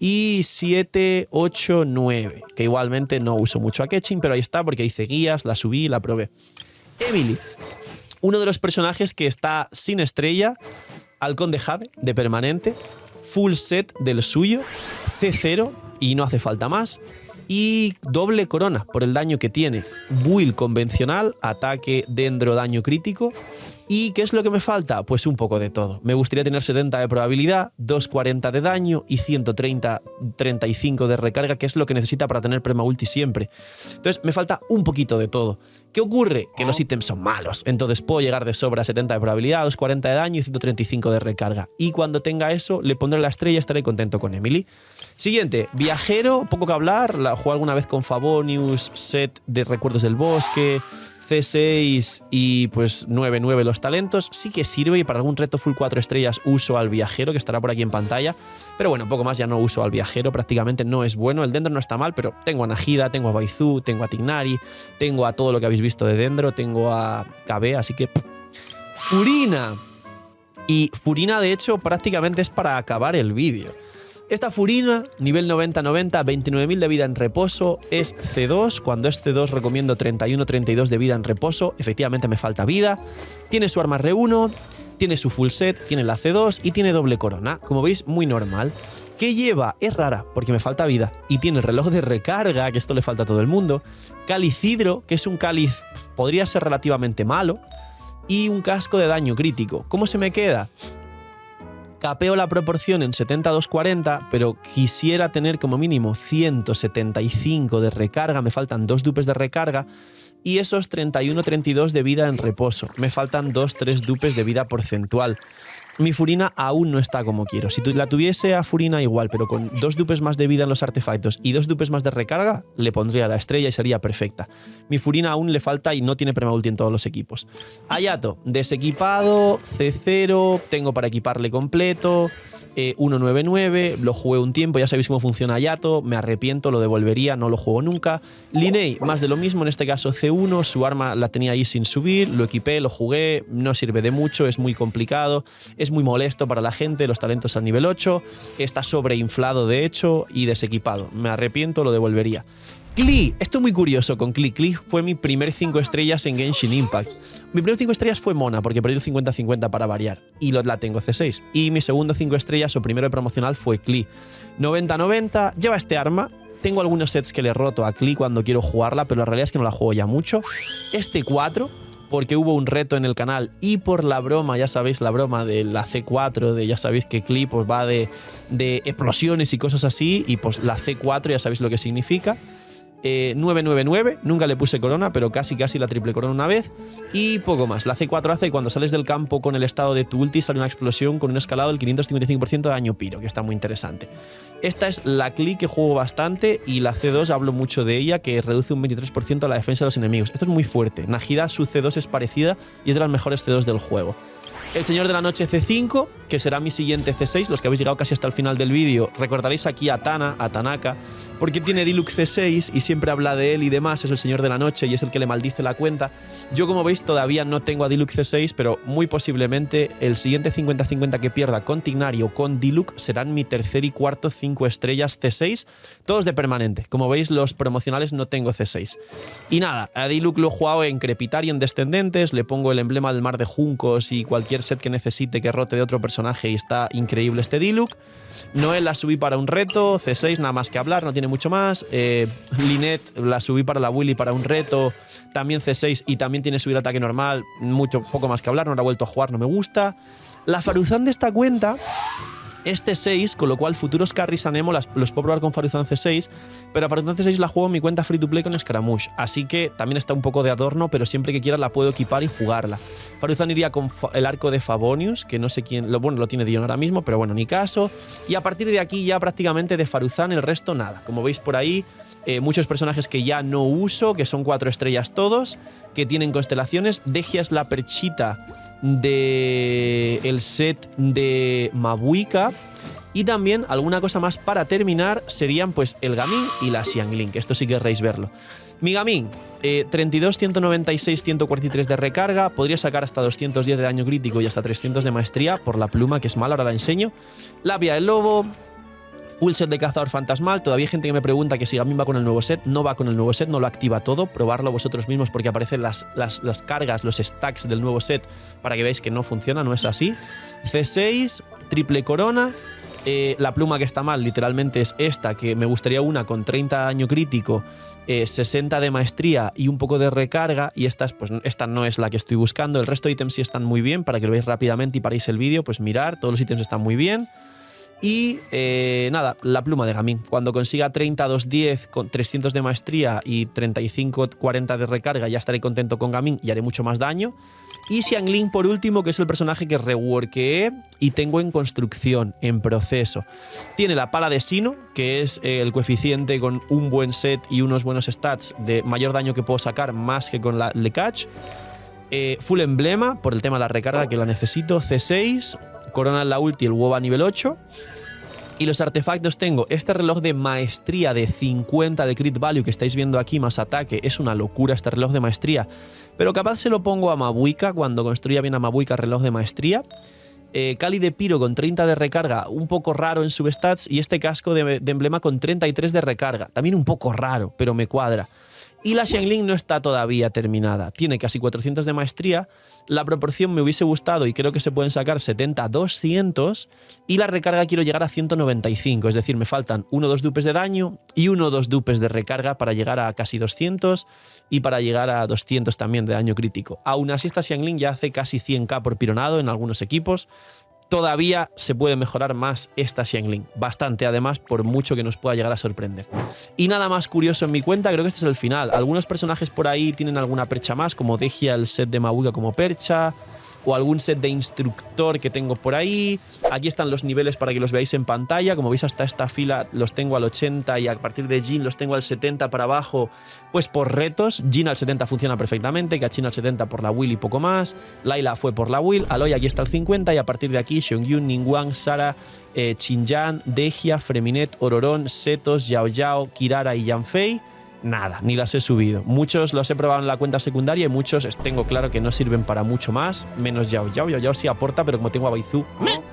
Y 7, 8, 9, que igualmente no uso mucho a Keqing, pero ahí está porque hice guías, la subí y la probé. Emily, uno de los personajes que está sin estrella, Halcón de Jade, de permanente, full set del suyo, C0 y no hace falta más. Y doble corona por el daño que tiene. Build convencional, ataque, dendro, daño crítico. ¿Y qué es lo que me falta? Pues un poco de todo. Me gustaría tener 70 de probabilidad, 240 de daño y 135 de recarga, que es lo que necesita para tener perma ulti siempre. Entonces me falta un poquito de todo. ¿Qué ocurre? Que los ítems son malos. Entonces puedo llegar de sobra a 70 de probabilidad, 240 de daño y 135 de recarga. Y cuando tenga eso, le pondré la estrella y estaré contento con Emily. Siguiente, viajero, poco que hablar. La jugué alguna vez con Favonius, set de recuerdos del bosque, C6 y pues 9-9 los talentos. Sí que sirve y para algún reto full 4 estrellas uso al viajero, que estará por aquí en pantalla. Pero bueno, poco más ya no uso al viajero, prácticamente no es bueno. El dendro no está mal, pero tengo a Najida, tengo a Baizu, tengo a Tignari, tengo a todo lo que habéis visto de dendro, tengo a KB, así que... Furina. Y Furina de hecho prácticamente es para acabar el vídeo. Esta Furina, nivel 90-90, 29.000 de vida en reposo, es C2. Cuando es C2 recomiendo 31-32 de vida en reposo. Efectivamente me falta vida. Tiene su arma R1, tiene su full set, tiene la C2 y tiene doble corona. Como veis, muy normal. ¿Qué lleva? Es rara, porque me falta vida. Y tiene el reloj de recarga, que esto le falta a todo el mundo. Cáliz-hidro, que es un cáliz, podría ser relativamente malo. Y un casco de daño crítico. ¿Cómo se me queda? Capeo la proporción en 70-240, pero quisiera tener como mínimo 175 de recarga, me faltan 2 dupes de recarga y esos 31-32 de vida en reposo. Me faltan 2-3 dupes de vida porcentual. Mi Furina aún no está como quiero. Si la tuviese a Furina igual, pero con 2 dupes más de vida en los artefactos y 2 dupes más de recarga, le pondría la estrella y sería perfecta. Mi Furina aún le falta y no tiene permaulti en todos los equipos. Hayato, desequipado, C0, tengo para equiparle completo, 199, lo jugué un tiempo, ya sabéis cómo funciona Hayato, me arrepiento, lo devolvería, no lo juego nunca. Linnea, más de lo mismo, en este caso C1, su arma la tenía ahí sin subir, lo equipé, lo jugué, no sirve de mucho, es muy complicado, es muy molesto para la gente, los talentos al nivel 8, está sobreinflado de hecho y desequipado, me arrepiento, lo devolvería. Klee, esto es muy curioso con Klee. Klee fue mi primer 5 estrellas en Genshin Impact. Mi primer 5 estrellas fue Mona, porque perdí el 50-50 para variar, y la tengo C6. Y mi segundo 5 estrellas o primero de promocional fue Klee. 90-90, lleva este arma. Tengo algunos sets que le roto a Klee cuando quiero jugarla, pero la realidad es que no la juego ya mucho. Este 4, porque hubo un reto en el canal y por la broma, ya sabéis, la broma de la C4, de ya sabéis que Klee pues va de explosiones y cosas así, y pues la C4 ya sabéis lo que significa. 999, nunca le puse corona, pero casi la triple corona una vez. Y poco más. La C4 hace cuando sales del campo con el estado de tu ulti sale una explosión con un escalado del 555% de daño piro, que está muy interesante. Esta es la Klee que juego bastante, y la C2 hablo mucho de ella, que reduce un 23% la defensa de los enemigos. Esto es muy fuerte. Nahida, su C2 es parecida y es de las mejores C2 del juego. El Señor de la Noche C5, que será mi siguiente C6. Los que habéis llegado casi hasta el final del vídeo, recordaréis aquí a Tanaka, porque tiene Diluc C6 y siempre habla de él y demás. Es el Señor de la Noche y es el que le maldice la cuenta. Yo, como veis, todavía no tengo a Diluc C6, pero muy posiblemente el siguiente 50-50 que pierda con Tighnari o con Diluc serán mi tercer y cuarto 5 estrellas C6, todos de permanente. Como veis, los promocionales no tengo C6. Y nada, a Diluc lo he jugado en Crepitar y en Descendentes, le pongo el emblema del mar de juncos y cualquier set que necesite que rote de otro personaje y está increíble este Diluc. Noel la subí para un reto, C6 nada más que hablar, no tiene mucho más. Lynette la subí para la Willy para un reto, también C6 y también tiene subir ataque normal, poco más que hablar, no la he vuelto a jugar, no me gusta. La Faruzan de esta cuenta es C6, con lo cual futuros carries a Nemo los puedo probar con Faruzan C6, pero a Faruzan C6 la juego en mi cuenta free to play con Scaramouche, así que también está un poco de adorno, pero siempre que quiera la puedo equipar y jugarla. Faruzan iría con el arco de Favonius, que no sé quién, lo tiene Dion ahora mismo, pero bueno, ni caso. Y a partir de aquí ya prácticamente de Faruzan el resto nada. Como veis por ahí, muchos personajes que ya no uso, que son 4 estrellas todos, que tienen constelaciones. Degia es la perchita del set de Mabuika. Y también alguna cosa más para terminar serían pues el Gaming y la Xiangling, que esto sí querréis verlo. Mi Gaming, 32, 196, 143 de recarga, podría sacar hasta 210 de daño crítico y hasta 300 de maestría por la pluma, que es mala, ahora la enseño. Labia del Lobo, full set de cazador fantasmal. Todavía hay gente que me pregunta que si Gaming va con el nuevo set. No va con el nuevo set, no lo activa todo. Probarlo vosotros mismos porque aparecen las cargas, los stacks del nuevo set para que veáis que no funciona, no es así. C6, triple corona. La pluma que está mal literalmente es esta, que me gustaría una con 30 de daño crítico, 60 de maestría y un poco de recarga, y esta no es la que estoy buscando. El resto de ítems sí están muy bien, para que lo veáis rápidamente y paréis el vídeo, pues mirar, todos los ítems están muy bien. Y nada, la pluma de Gaming, cuando consiga 30, 210 con 300 de maestría y 35, 40 de recarga, ya estaré contento con Gaming y haré mucho más daño. Y Xiangling por último, que es el personaje que reworkeé y tengo en construcción, en proceso. Tiene la pala de Sino, que es el coeficiente con un buen set y unos buenos stats de mayor daño que puedo sacar, más que con la Lekach. Full emblema, por el tema de la recarga que la necesito, C6, corona en la ulti, el huevo a nivel 8. Y los artefactos tengo este reloj de maestría de 50 de crit value que estáis viendo aquí, más ataque. Es una locura este reloj de maestría, pero capaz se lo pongo a Mabuika cuando construya bien a Mabuika reloj de maestría. Cali de Piro con 30 de recarga, un poco raro en substats, y este casco de emblema con 33 de recarga, también un poco raro, pero me cuadra. Y la Xiangling no está todavía terminada, tiene casi 400 de maestría, la proporción me hubiese gustado y creo que se pueden sacar 70-200, y la recarga quiero llegar a 195, es decir, me faltan 1-2 dupes de daño y 1-2 dupes de recarga para llegar a casi 200 y para llegar a 200 también de daño crítico. Aún así esta Xiangling ya hace casi 100k por pironado en algunos equipos. Todavía se puede mejorar más esta Xiangling, bastante además, por mucho que nos pueda llegar a sorprender. Y nada más curioso en mi cuenta, creo que este es el final. Algunos personajes por ahí tienen alguna percha más, como Degia el set de Mabuika como percha, o algún set de instructor que tengo por ahí. Aquí están los niveles para que los veáis en pantalla. Como veis, hasta esta fila los tengo al 80 y a partir de Jhin los tengo al 70 para abajo, pues por retos. Jhin al 70 funciona perfectamente, Kachin al 70 por la Will y poco más. Layla fue por la Will, Aloy aquí está al 50 y a partir de aquí Xiongyun, Ningguang, Sara, Xinjiang, Degia, Freminet, Ororon, Setos, Yao Yao, Kirara y Yanfei. Nada, ni las he subido. Muchos los he probado en la cuenta secundaria y muchos tengo claro que no sirven para mucho más, menos Yao Yao. Yao Yao sí aporta, pero como tengo a Baizu, no.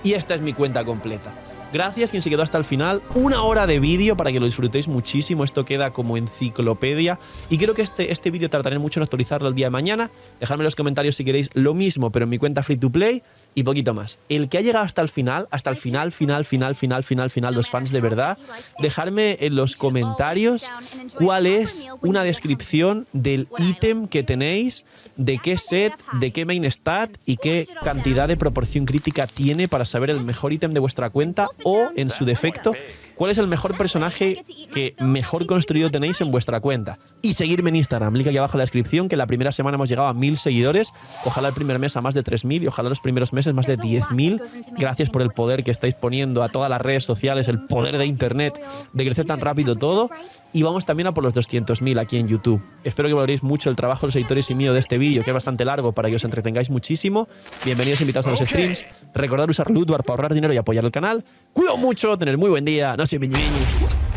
Y esta es mi cuenta completa. Gracias quien se quedó hasta el final. 1 hora de vídeo para que lo disfrutéis muchísimo. Esto queda como enciclopedia. Y creo que este vídeo tardaré mucho en actualizarlo el día de mañana. Dejadme en los comentarios si queréis lo mismo, pero en mi cuenta free to play y poquito más. El que ha llegado hasta el final, final, los fans de verdad, dejadme en los comentarios cuál es una descripción del ítem que tenéis, de qué set, de qué main stat y qué cantidad de proporción crítica tiene para saber el mejor ítem de vuestra cuenta, o en su defecto cuál es el mejor personaje que mejor construido tenéis en vuestra cuenta. Y seguirme en Instagram, link aquí abajo en la descripción, que la primera semana hemos llegado a 1000 seguidores, ojalá el primer mes a más de 3000 y ojalá los primeros meses más de 10.000. Gracias por el poder que estáis poniendo a todas las redes sociales, el poder de internet, de crecer tan rápido todo. Y vamos también a por los 200.000 aquí en YouTube. Espero que valoréis mucho el trabajo de los editores y mío de este vídeo, que es bastante largo, para que os entretengáis muchísimo. Bienvenidos invitados a los streams. Recordad usar Lootbar para ahorrar dinero y apoyar el canal. Cuidaos mucho, tener muy buen día, no se miñi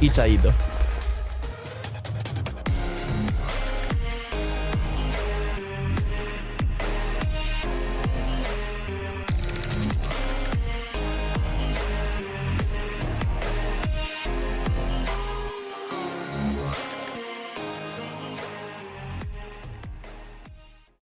y chaito.